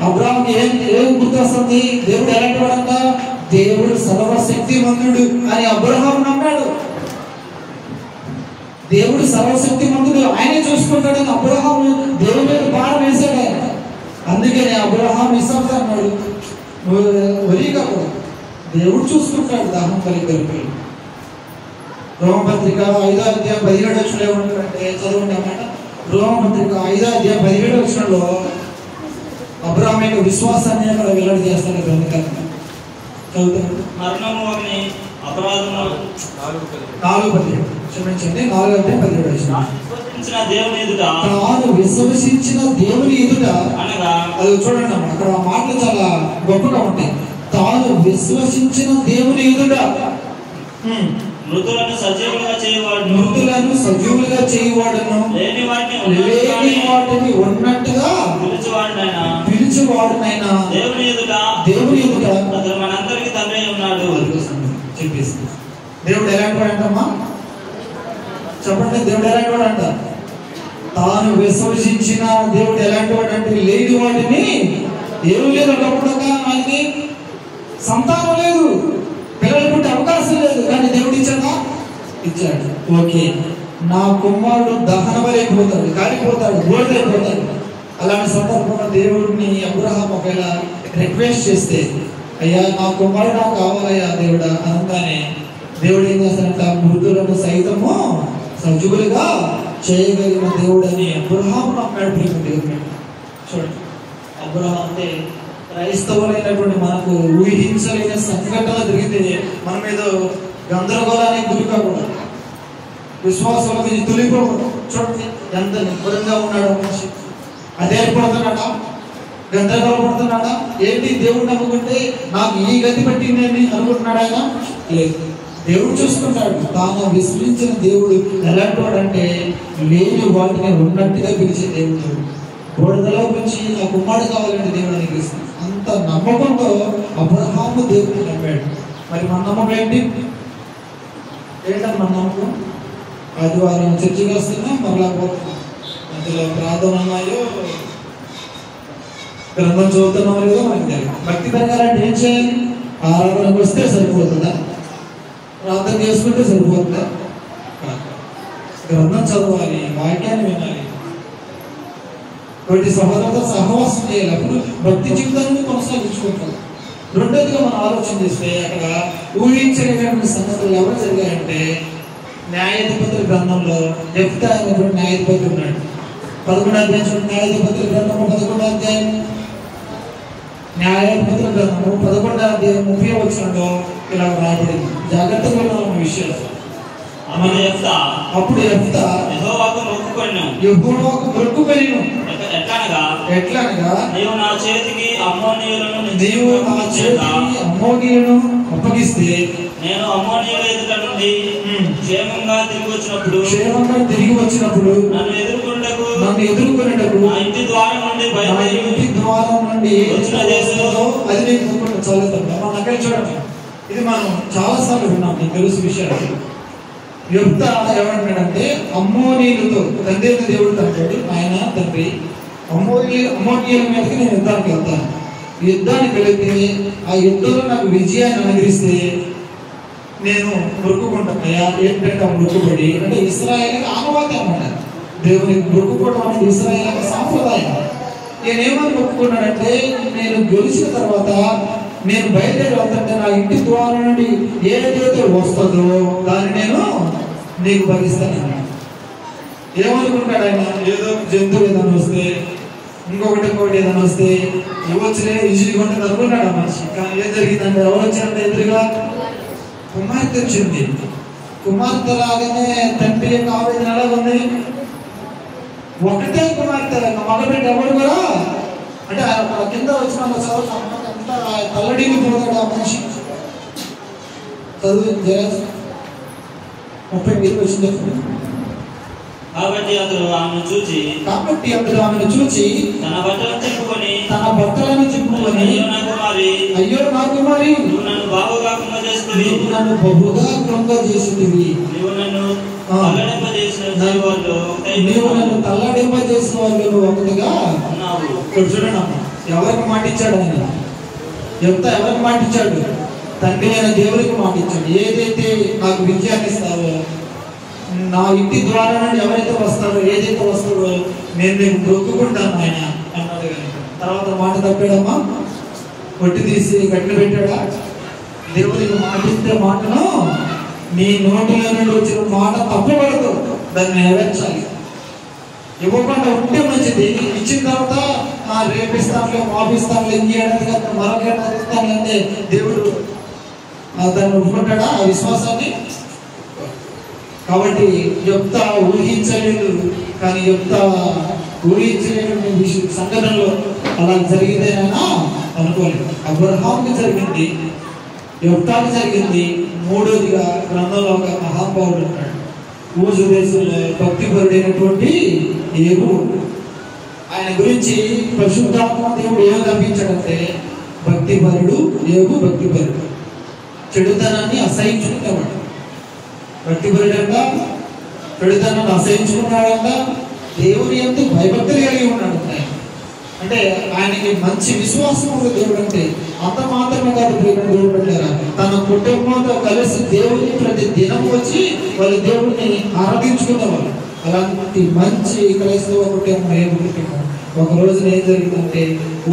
అబ్రహాంకి ఏం గుర్తొస్తుంది? దేవుడు ఎలాంటి వాడంట? దేవుడు సర్వశక్తిమంతుడు అని అబ్రహాం నమ్మాడు. దేవుడు సర్వశక్తిమంతుడు, ఆయనే చూసుకుంటాడని అబ్రహాం దేవుడి మీద భారం వేశాడు ఆయన. అందుకని అబ్రహాం ఇస్సాకు అన్నాడు, వరి కాకూడదు, దేవుడు చూసుకుంటాడు దహన బలి కలిపి. రోమపత్రిక 5వ అధ్యాయం 17 వచనంలో ఏమంటారంటే, చదవండి అన్నమాట. రోమపత్రిక 5వ అధ్యాయం 17 వచనంలో అబ్రహాం యొక్క విశ్వాసాన్ని అక్కడ వెల్లడి చేస్తాడు గ్రంథకర్త. చదువుతాడు. మరణము అనే అపరాధము 4 క్షమించండి 4వ అధ్యాయం 17 వచనం. తాను విశ్వసించిన దేవుని ఎదుట అనగా, అది చూడండి అన్నమాట, అక్కడ ఆ మాటలు చాలా గొప్పగా ఉంటాయి. తాను విశ్వసించిన దేవుని ఎదుట మృతులను సజీవులుగా చేయవాడును, లేని వాటిని ఉన్నట్టుగా పిలిచేవాడునైనా దేవుని ఎదుట మనందరికీ తండ్రి ఉన్నాడు చెప్పేసి. దేవుడు ఎలాంటి వాడంటమ్మా? చెప్పండి, దేవుడు ఎలాంటి వాడు అంట? తాను విశ్వసించిన దేవుడు ఎలాంటి వాడు అంటే, లేని వాటిని ఏమి లేదు. ఒకప్పుడు ఆయనకి సంతానం లేదు, పిల్లలు పుట్టే అవకాశం లేదు, కానీ దేవుడు ఇచ్చాడు. ఓకే, నా కుమారుడు దహన బలైపోతాడు, కాలిపోతాడు, గోడైపోతాడు. అలాంటి సందర్భంలో దేవుడిని అబ్రహాం ఒకవేళ రిక్వెస్ట్ చేస్తే, అయ్యా నా కుమారుడు నాకు కావాలయ్యా దేవుడా అనగానే దేవుడు ఏం చేస్తాడంట? మృతులను సైతము సజీవులుగా చేయగలిగిన దేవుడు అని అబ్రహాం నమ్మాడు. చూడండి, అబ్రహాం అంటే క్రైస్తవులైనటువంటి మనకు ఊహించలేని సంఘటన జరిగితే మనం ఏదో గందరగోళానికి గురి కాకూడదు, విశ్వాసాల మీద తొలిపోకూడదు. చూడండి ఎంత నిబ్బరంగా ఉన్నాడు మనిషి. అదే పడుతున్నాడా? గందరగోళ పడుతున్నాడా? ఏంటి దేవుడు నమ్ముకుంటే నాకు ఈ గతి పట్టిందని అనుకుంటున్నాడు ఆయన? లేదు, దేవుడు చూసుకుంటాడు. తాను విశ్వసించిన దేవుడు ఎలాంటి వాడంటే, లేని వాటిని ఉన్నట్టుగా పిలిచే దేవుడు. బోడదలో నుంచి ఆ కుమారుడు కావాలంటే దేవుడు అనుగ్రహిస్తాడు. అంత నమ్మకంతో అబ్రహాము దేవుడిని నమ్మాడు. మరి మన నమ్మకం ఏంటంటే మన నమ్మకం ఆదివారం చర్చికి వస్తున్నాం, మరలా పోతున్నాం. అందులో ప్రార్థన ఉన్నాయో గ్రంథం చదువుతున్నాం లేదో మనకి తెలియదు. భక్తి పెరగాలంటే ఏం చేయాలి? ఆరాధనకు వస్తే సరిపోతుందా? ప్రార్థన చేసుకుంటే సరిపోతుందా? గ్రంథం చదవాలి, వాక్యాన్ని వినాలి, వాటి సహోదరులతో సహవాసం చేయాలి. అప్పుడు భక్తి జీవితాన్ని కొనసాగించుకుంటాం. రెండోదిగా మనం ఆలోచన చేస్తే అక్కడ ఊహించలేనటువంటి సంగతులు ఎవరు జరిగాయంటే న్యాయాధిపతుల గ్రంథంలో యెఫ్తా అనేటువంటి న్యాయాధిపతి ఉన్నాడు. 11వ అధ్యాయం న్యాయాధిపతుల గ్రంథము 11వ అధ్యాయం న్యాయాధిపతుల గ్రంథము 11వ అధ్యాయం 30వ వచనంలో ఇలా రాయబడింది. జాగ్రత్తగా ఉన్న విషయాలు. అప్పుడు యెఫ్తా యెహోవాకు మొక్కుకొనెను. ఎట్లనగా నీవు నా చేతికి అమ్మోనీయులను అప్పగిస్తే నేను అమ్మోనీయుల ఎదుట నుండి క్షేమంగా తిరిగి వచ్చినప్పుడు నన్ను ఎదుర్కొనుటకు నా ఇంటి ద్వారం నుండి వచ్చిన దేశంలో అది నేను చదువుతాను. మన అక్కడ చూడండి, ఇది మనం చాలా సార్లు విన్నాం, మీకు తెలుసు విషయాలు. యెఫ్తా ఏమంటాడంటే అమ్మోనీయులతో, తండ్రి దేవుడు అంటాడు, ఆయన తండ్రి అమ్మోనీయుల మీదకి నేను యుద్ధానికి వెళ్తాను. యుద్ధానికి వెళితే ఆ యుద్ధంలో నాకు విజయాన్ని అనుగ్రహిస్తే నేను మొక్కుకుంటానయ్యా. ఏంటంటే ఆ మొక్కుబడి అంటే ఇశ్రాయేలు ఆనవాయితీ అన్నమాట. దేవునికి మొక్కుకోవడం అనేది ఇశ్రాయేలు సాంప్రదాయం. నేనేమని మొక్కుకున్నానంటే నేను గెలిచిన తర్వాత నేను బయలుదేరి వెళ్తుంటే నా ఇంటి ద్వారం నుండి ఏదైతే వస్తుందో దాన్ని నేను నీకు భరిస్తాను. ఏమనుకుంటాడు ఆయన? ఏదో జంతువు ఏదైనా వస్తే, ఇంకొకటి ఏదైనా వస్తే ఇవ్వచ్చులే, ఈజీగా ఉంటుంది అనుకున్నాడు ఆ మనిషి. కానీ ఏం జరిగిందంటే ఎవరు వచ్చారంటే ఎదురుగా కుమార్తె వచ్చింది. కుమార్తె లాగానే తండ్రి యొక్క ఆవేదన ఎలాగుంది? ఒకటే కుమార్తె, మగబిడ్డ ఎవరు కూడా అంటే కింద వచ్చిన తల్లడికి పోతాడు ఆ మనిషి. చదువు 30 వచ్చింది. కాబట్టి అతడు ఆమెను చూచి తన బట్టలను చెప్పుకొని అయ్యో నా కుమారి, నువ్వు నన్ను బహుగా కృంగజేసితివి, నీవు నన్ను తల్లడింపజేసిన వాళ్ళు ఒకటిగా ఉన్నావు. చూడండి అమ్మ, ఎవరికి మాటిచ్చాడు ఆయన? యెఫ్తా ఎవరికి మాటిచ్చాడు? తండ్రి అయిన దేవుడికి మాటిచ్చాడు. ఏదైతే నాకు విజయాన్ని ఇస్తావో, నా ఇంటి ద్వారా నుండి ఎవరైతే వస్తారో, ఏదైతే వస్తారో నేను నీకు మొక్కుకుంటాను ఆయన అన్నాడు. కానీ తర్వాత మాట తప్పాడమ్మా, కొట్టి తీసి గట్టిన పెట్టాడా? దేవుడికి మాటిస్తే మాటను నీ నోటిలో నుండి వచ్చిన మాట తప్పబడదు, దాన్ని నెరవేర్చాలి. ఇవ్వకుండా ఉంటే మంచిది. ఇచ్చిన తర్వాత రేపిస్తానులే, మాపిస్తానులే, ఇంకేడాది కదా మరొకేడాది ఇస్తాను అంటే దేవుడు దాన్ని ఒప్పుకుంటాడా ఆ విశ్వాసాన్ని? కాబట్టి యెఫ్తా ఊహించలేదు. కానీ యెఫ్తా ఊహించలేని సంఘటనలో అలా జరిగిందేనా అనుకోలేదు. అబ్రహాంకి జరిగింది, యెఫ్తాకి జరిగింది. మూడోదిగా గ్రంథంలో ఒక మహానుభావుడు ఉంటాడు, ఊజు దేశంలో భక్తిపరుడైనటువంటి యేహూ. ఆయన గురించి పరిశుద్ధాత్మ దేవుడు ఏమో కనిపించాడంటే భక్తిపరుడు యేహూ, భక్తిపరుడు, చెడుతనాన్ని అసహించుకునేవాడు. భక్తిపరుడంట, చెడుతనాన్ని అసహించుకున్నాడంట, దేవుని ఎందు భయభక్తులు కలిగి ఉన్నాడు. అంటే ఆయనకి మంచి విశ్వాసం ఉన్న దేవుడు. అంటే అంత మాత్రమే కాదు దేవుడు పెట్టారా, తన కుటుంబంతో కలిసి దేవుని ప్రతి దినం వచ్చి వాళ్ళు దేవుడిని ఆరాధించుకునేవాళ్ళు. అలాంటి మంచి క్రైస్తవ కుటుంబం కుటుంబం ఒక రోజున ఏం జరిగిందంటే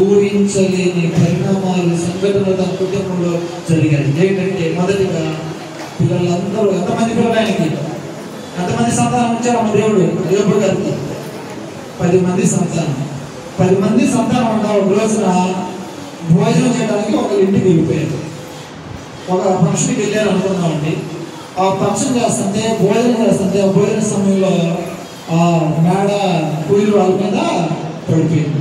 ఊహించలేని పరిణామాలు, సంఘటనలు తన కుటుంబంలో జరిగాయి. ఏంటంటే మొదటిగా పిల్లలందరూ, ఎంతమంది పిల్లలు ఆయనకి, ఎంతమంది సంతానం ఇచ్చారు అమ్మ దేవుడు? యోబు గారికి 10 మంది సంతానం. 10 మంది సంతానం ఉన్న ఒక రోజున భోజనం చేయడానికి ఒక ఇంటికి వెళ్ళిపోయారు. ఒక ఫంక్షన్కి వెళ్ళారు అనుకున్నామండి. ఆ ఫంక్షన్ చేస్తుంటే, భోజనం చేస్తుంటే, ఆ భోజన సమయంలో ఆ మేడ కూలీలు వాళ్ళ మీద పడిపోయింది.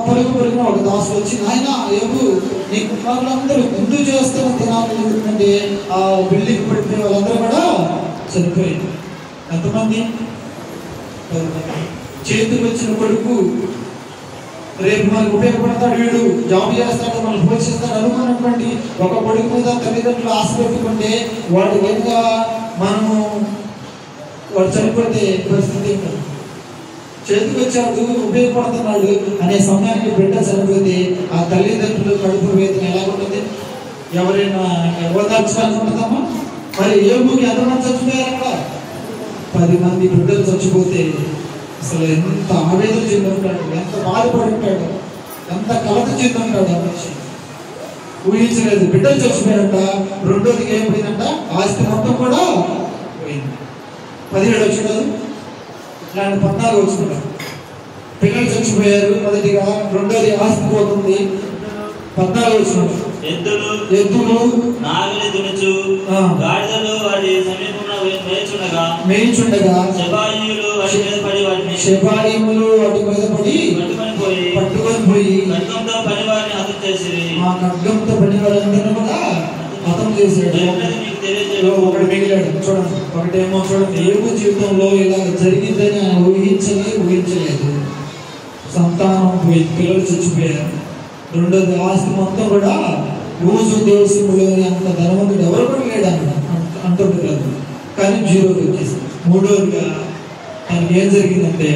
పరుగున ఒక దాసు వచ్చి, నాయన యోబు, నీ కుమారులందరూ ముందు చేస్తున్న తినాలి ఎందుకంటే ఆ బిల్డింగ్ పడిపోయి వాళ్ళందరూ కూడా చనిపోయింది. ఎంతమంది? చేతికి వచ్చిన కొడుకు రేపు మనకు ఉపయోగపడతాడు, వీడు జాబ్ చేస్తాడు, మనల్ని పోషిస్తాడు అనుకున్నటువంటి ఒక కొడుకు మీద తల్లిదండ్రులు ఆశ పెట్టుకుంటే వాడు కనుక మనము వాడు చనిపోతే పరిస్థితి ఏంటంటే చేతికి వచ్చాడు ఉపయోగపడుతున్నాడు అనే సమయానికి బిడ్డ చనిపోతే ఆ తల్లిదండ్రులు కడుపు వేదన ఎలా ఉంటుంది? ఎవరైనా ఓదార్చాలనుకుంటామా? మరి ఏబుకి ఎంతమంది చచ్చిపోయారక్కడ? 10 మంది బిడ్డలు చచ్చిపోతే అసలు ఎంత ఆవేదన చెంది ఉంటాడు, ఎంత బాధపడి ఉంటాడు, ఎంత కలత చెంది ఉంటాడు ఆ మనిషి. ఊహించలేదు. బిడ్డలు చచ్చిపోయారంట. రెండోది ఏమైందంట? ఆస్తి మొత్తం కూడా పోయింది. 17 వచ్చినాడు, ఇట్లాంటి 14 వచ్చినాడు. పిల్లలు చచ్చిపోయారు మొదటిగా, రెండోది ఆస్తి పోతుంది. 14 వచ్చినాడు. ఎద్దులు నాగలి దునుచు గాడిదలు వాటి సమీపంలో మేయించుండగా శెబాయీయులు వాటి మీద పడి పట్టుకొని పోయి ఖడ్గంతో పని వారిని హతం చేసిరి. ఆ ఖడ్గంతో పని వారందరినీ కూడా హతం చేశాడు. ఒకటి మిగిలాడు. చూడండి, ఒకటేమో చూడండి, ఏబు జీవితంలో ఇలా జరిగిందని ఆయన ఊహించలేదు. సంతానం పోయి పిల్లలు చచ్చిపోయారు. రెండోది ఆస్తి మొత్తం కూడా ఊజు దేశంలోని అంత ధనవంతుడు ఎవరు కూడా లేడు అంటుంటారు, కానీ 0కి వచ్చేసింది. మూడోదిగా తనకి ఏం జరిగిందంటే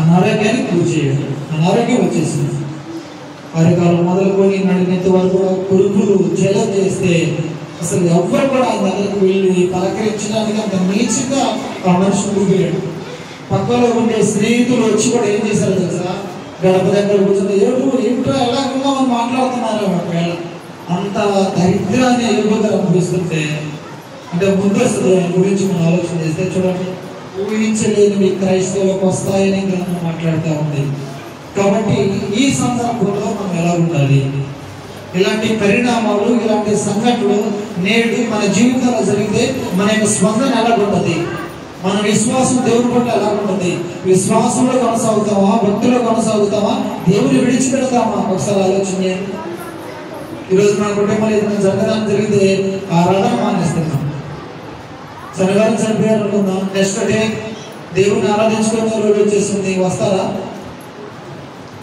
అనారోగ్యానికి గురి చేయడం, అనారోగ్యం వచ్చేసింది. అరికాలు మొదలుకొని నడినంత వరకు కూడా కురుపులు జలం చేస్తే అసలు ఎవ్వరు కూడా ఆయన దగ్గరికి వెళ్ళి పలకరించడానికి అంత నీచంగా ఆ మనిషి ఊపిరాడు. పక్కలో ఉండే స్నేహితులు వచ్చి కూడా ఏం చేశారు తెలుసా? గడప దగ్గర కూర్చొని ఏంటో ఎలా ఉన్నామని మాట్లాడుతున్నారు. ఒకవేళ అంత దరిద్రాన్ని ఏబుగా అనిపిస్తుంటే, అంటే ముందు అసలు ఆయన గురించి మనం ఆలోచన చేస్తే చూడండి, ఊహించలేనివి క్రైస్తవులకు వస్తాయని గ్రంథం మాట్లాడుతూ ఉంది. కాబట్టి ఈ సందర్భంలో మనం ఎలా ఉండాలి? ఇలాంటి పరిణామాలు, ఇలాంటి సంఘటనలు నేడు మన జీవితంలో జరిగితే మన యొక్క స్పందన ఎలా ఉంటుంది? మన విశ్వాసం దేవుని పట్ల ఎలా ఉంటుంది? విశ్వాసంలో కొనసాగుతామా? భక్తిలో కొనసాగుతామా? దేవుని విడిచిపెడతామా? ఒకసారి ఆలోచన చేయండి. ఈరోజు మన కుటుంబంలో ఏదైనా జరగడానికి జరిగితే ఆరాధన మానేస్తున్నాం. శనివారం చనిపోయారు అనుకుందాం, నెక్స్ట్ డే దేవుని ఆరాధించుకునే రోజు వచ్చేస్తుంది.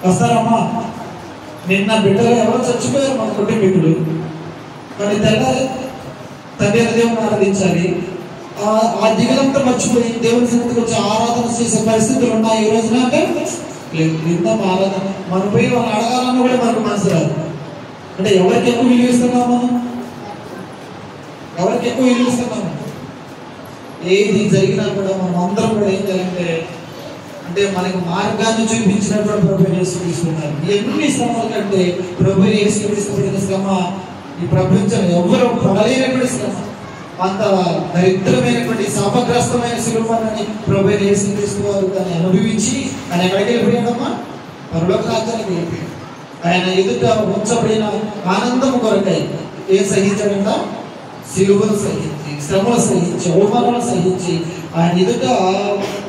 వస్తారమ్మా? నిన్న బిడ్డలు ఎవరు చచ్చిపోయారు మన కుటుంబీకులు, కానీ తెల్లారి తండ్రి దేవుని ఆరాధించాలి. ఆ దిగులంతా మర్చిపోయి దేవుని సన్నిధికి వచ్చి ఆరాధన చేసే పరిస్థితులు ఉన్నాయి ఈ రోజున. అంటే లేదు, ఇంత ఆరాధన మనం పోయి వాళ్ళు అడగాలన్నా కూడా మనకు మనసు రాదు. అంటే ఎవరికి ఎక్కువ విలువిస్తున్నాం మనం? ఎవరికి ఎక్కువ విలువిస్తున్నాము? ఏది జరిగినా కూడా మనం అందరం కూడా ఏం చేయాలంటే, అంటే మనకు మార్గాన్ని చూపించినటువంటి ప్రభు యేసు తీసుకున్నారు. ఎన్ని శ్రమల కంటే ప్రభు యేసు తీసుకున్న శ్రమ ఈ ప్రపంచం ఎవరు పడలేనటువంటి శ్రమ. అంత దరిద్రమైనటువంటి శాపగ్రస్తమైన శిలువని ప్రభు యేసు క్రీస్తువారు దాన్ని అనుభవించి ఆయన ఎక్కడికి వెళ్ళిపోయాడమ్మా? పరలోక రాజ్యానికి వెళ్ళిపోయాడు. ఆయన ఎదుట ఉంచబడిన ఆనందం కొరకై ఏం సహించాడంట? శిలువను సహించి, శ్రమలు సహించి, అవమానాలు సహించి ఆయన ఎదుట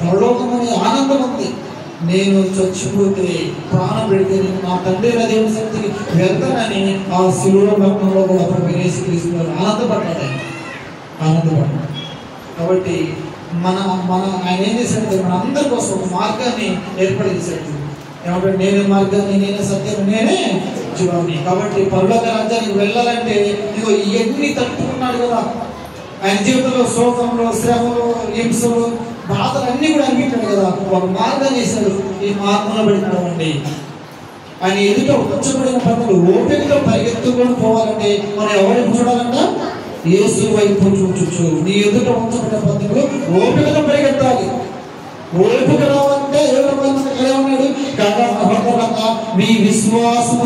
పరలోకమనే ఆనందం ఉంది. నేను చచ్చిపోతే ప్రాణం పెడితే నేను నా తండ్రి దేవుని సన్నిధికి వెళ్తానని ఆ శిలువ మరణంలో కూడా ప్రభు యేసు క్రీస్తు ఆనందపడ్డాడు. కాబట్టి మన ఆయన ఏం చేశాడు? మన అందరి కోసం ఒక మార్గాన్ని ఏర్పాటు చేశాడు. ఏమంటే నేనే మార్గాన్ని, నేనే సత్యాన్ని, నేనే జీవాన్ని. కాబట్టి పరలోక రాజ్యానికి వెళ్ళాలంటే ఇదిగో ఇవన్నీ తట్టుకున్నాడు కదా. ఆయన జీవితంలో శోకంలో, శ్రమలో, హింసలు, బాధలు అన్నీ కూడా అనిపించాడు కదా. ఒక మార్గాన్ని వేశాడు. ఈ మార్గంలో పెడుతున్నామండి. ఆయన ఎదుట ఉంచబడిన పనులు ఓపికతో పరిగెత్తుకొని పోవాలంటే మనం ఎవరికి చూడాలంట? యేసు వైపు చూచు. నీ ఎదుట ఉంచబడిన పద్ధతులు ఓపికతో పరిగెత్తాలి. ఓపిక రావాలంటే ఎవరు ఉన్నాడు? కదా మీ విశ్వాసము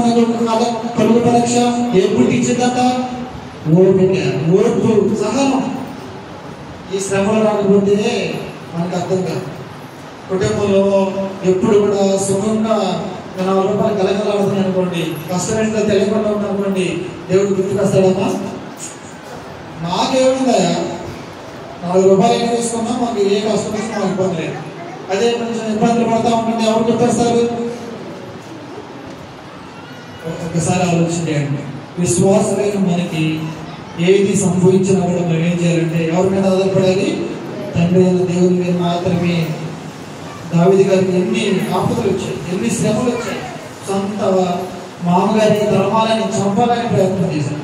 కలుగు పరీక్ష ఎప్పుడు ఇచ్చిందట? ఓపిక, ఓర్పు, సహనం. ఈ శ్రమలు రాకపోతే మనకు అర్థం కాదు. కుటుంబంలో ఎప్పుడు కూడా సుఖంగా 4 రూపాయలు కలగలాడుతుంది అనుకోండి, కష్టమేంటో తెలియకుండా ఉందనుకోండి, దేవుడు గుర్తుకొస్తాడమ్మా? నాకేముందా 4 రూపాయలు ఏం తీసుకున్నా మాకు ఏ కష్టం వచ్చినా మాకు ఇబ్బంది లేదు. అదే కొంచెం ఇబ్బందులు పడతా ఉంటుంటే ఎవరు గుర్తొస్తారు? ఒకసారి ఆలోచన చేయండి. విశ్వాసమైన మనకి ఏది సంభవించినా కూడా మనం ఏం చేయాలంటే ఎవరి మీద ఆధారపడాలి? తండ్రి అయిన దేవుని మీద మాత్రమే దావీదు గారికి ఎన్ని ఆపదలు వచ్చాయి, ఎన్ని శ్రమలు వచ్చాయి. సొంత మామగారిని ధర్మాలని చంపాలని ప్రయత్నం చేశారు.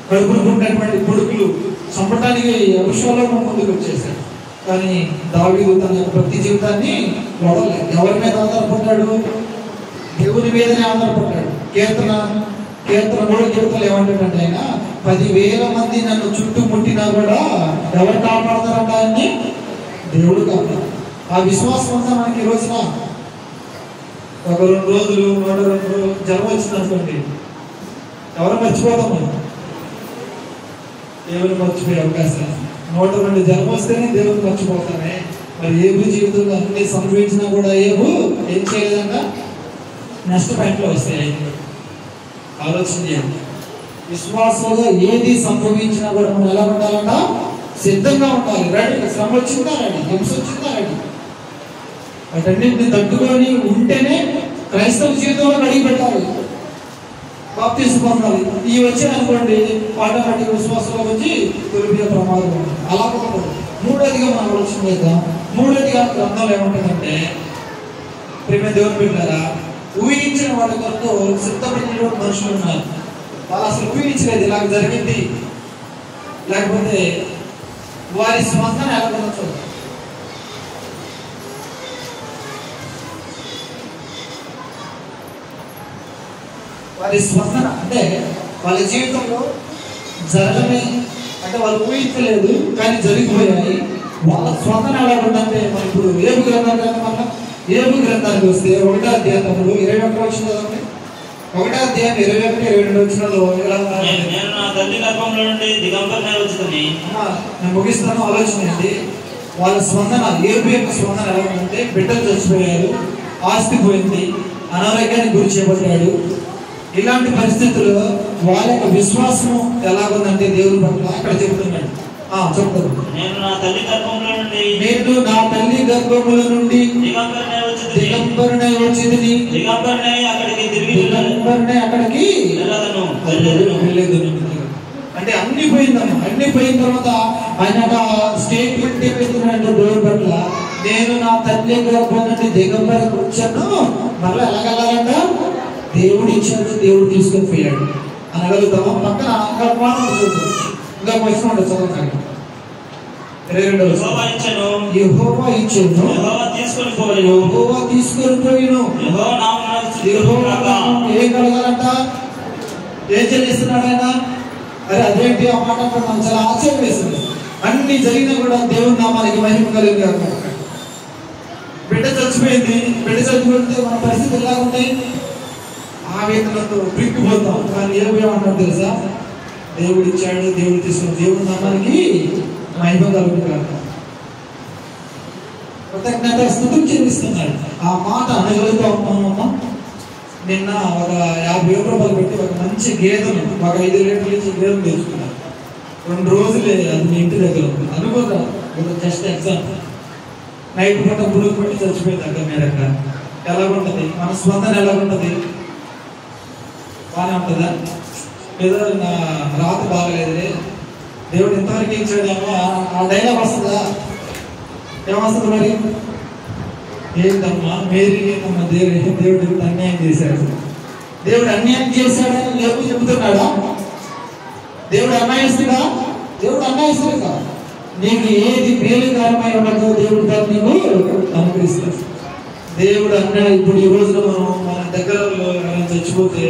కడుపులు పుట్టినటువంటి కొడుకులు చంపడానికి అభిషేకంలో ముందుకు వచ్చేసారు. కానీ దావీదు తన యొక్క భక్తి జీవితాన్ని వదలలేదు. ఎవరి మీద ఆధారపడ్డాడు? దేవుని మీదనే ఆధారపడ్డాడు. కీర్తన 3 కీర్తనలు ఏమంటాడంటే ఆయన 10,000 మంది నన్ను చుట్టుముట్టినా కూడా ఎవరు కాపాడతారంట? ఆయన్ని దేవుడు కాపాడు. ఆ విశ్వాసం అంతా మనకి ఈ రోజున ఒక 2 రోజులు 2 రోజులు జన్మ వచ్చిందనుకోండి, ఎవరు మర్చిపోతాము? దేవుని మర్చిపోయే అవకాశం. 102 జన్మ వస్తేనే దేవుని మర్చిపోతానే. మరి ఏబు జీవితంలో అన్ని సంభవించినా కూడా ఏబు ఏం చేయలేదంట? నెక్స్ట్ పాయింట్లో వస్తాయి. ఆలోచన చేయండి. విశ్వాసంలో ఏది సంభవించినా కూడా మనం ఎలా ఉండాలంట? సిద్ధంగా ఉండాలి. రెడీ. శ్రమ వచ్చిందా రెడీ, హింస వచ్చిందా రెడీ. వాటన్నింటిని తట్టుకొని ఉంటేనే క్రైస్తవ జీవితంలో అడిగి పెట్టాలి. బాప్తిసం పొందాలి. ఇవి వచ్చాయనుకోండి ఆటోమేటిక్ విశ్వాసంలో వచ్చి తొలిపే ప్రమాదం ఉంటుంది. అలా కూడా 3వదిగా మనం ఆలోచన చేద్దాం. 3వదిగా గ్రంథంలో ఏమంటుందంటే, ప్రేమ దేవుని బిడ్డలారా, ఊహించిన వాళ్ళ కొరకు సిద్ధపడిన మనుషులు ఉన్నారు. వాళ్ళు అసలు ఊహించలేదు ఇలాగ జరిగింది, లేకపోతే వారి స్పందన ఎలా ఉండొచ్చు. వారి స్పందన అంటే వాళ్ళ జీవితంలో జరగని, అంటే వాళ్ళు ఊహించలేదు కానీ జరిగిపోయాయి. వాళ్ళ స్పందన ఎలా ఉందంటే, మనం ఇప్పుడు ఏబు గ్రంథానికి వస్తే 1వ అధ్యాయం 21 వచ్చిన కదండి. 1వ అధ్యాయం 21, 22 వచ్చినలో నేను నా తల్లి గర్భంలో నుండి దిగంబరునై వచ్చుకొని. నేను ముగిస్తాను. ఆలోచనండి. వాళ్ళ స్పందన, ఏబు యొక్క స్పందన ఎలా ఉందంటే, బిడ్డలు చచ్చిపోయారు, ఆస్తి పోయింది, అనారోగ్యానికి గురి చేయబడ్డాడు. ఇలాంటి పరిస్థితుల్లో వాళ్ళ యొక్క విశ్వాసం ఎలాగుందంటే దేవుని పట్ల అక్కడ చెబుతున్నాడు. చెప్తారు. నేను నా తల్లి గర్భంలో నుండి దిగంబరునై వచ్చింది, అక్కడికి వెళ్ళలేదు. అంటే అన్ని పోయిందమ్మా. అన్ని పోయిన తర్వాత ఆయన స్టేట్మెంట్ ఏమిస్తున్నాడు దేవుని పట్ల, నేను నా తల్లి గర్భం నుండి దిగంబరకు వచ్చాను. మళ్ళీ ఎలాగలంట? దేవుడు ఇచ్చాడు, దేవుడు తీసుకొని పోయాడు అనగలుగుతామా? పక్కన అక్కడ మాత్రం చూద్దాం. ఇంకా వచ్చిన ఉంటుంది చదువుతాను. 22 యెహోవా ఇచ్చెను, యెహోవా తీసుకొని పోయెను. యెహోవా నామమున ఏం కలగాలంట? ఏం చెల్లిస్తున్నాడు ఆయన? అరే అదేంటి ఆ మాట నాకు చాలా ఆశ్చర్యం వేసింది. అన్ని జరిగినా కూడా దేవుని నామానికి మహిమ కలిగి. బిడ్డ చచ్చిపోయింది. బిడ్డ చచ్చిపోతే మన పరిస్థితి ఎలా ఉంటాయి? ఆవేదనతో పిక్కిపోతాం. కానీ ఏమేమన్నాడు తెలుసా? దేవుడు ఇచ్చాడు, దేవుడు తీసుకుని, దేవుడి నామానికి మహిమ కలుగుతాడు. కృతజ్ఞత స్తుతులు చెల్లిస్తున్నాడు. ఆ మాట అనగలుగుతా ఉన్నామమ్మా. నిన్న ఒక 50,000 రూపాయలు పెట్టి ఒక మంచి గేదెను, ఒక 5 లీటర్లు ఇచ్చి గేదెను తెచ్చుకున్నాను. 2 రోజులే అది మీ ఇంటి దగ్గర ఉంది. అనుకోదా? Just example. నైట్ పూట పురుగు పట్టి చచ్చిపోయింది అక్కడ మీరు అక్కడ. ఎలాగుంటుంది మన స్పందన? ఎలాగుంటుంది? బాగానే ఉంటుందా? ఏదో నా రాత్రి బాగలేదులే, దేవుడు ఎంతవరకు ఇచ్చాడేమో ఆ డైలాగ్ వస్తుందా? ఏమొస్తుంది మరి? ఏంటమ్మా మేరీ, ఏంటమ్మా దేవుడు అన్యాయం చేశాడు. దేవుడు అన్యాయం చేశాడని లేవు చెబుతున్నాడా? దేవుడు అన్యాయిస్తుడా? దేవుడు అన్యాయిస్తుడా? నీకు ఏది మేలుకరమై ఉన్నదో దేవుడు దాన్ని నీకు అనుగ్రహిస్తాడు. దేవుడు అన్యాయం. ఇప్పుడు ఈ రోజున మనం మన దగ్గర చచ్చిపోతే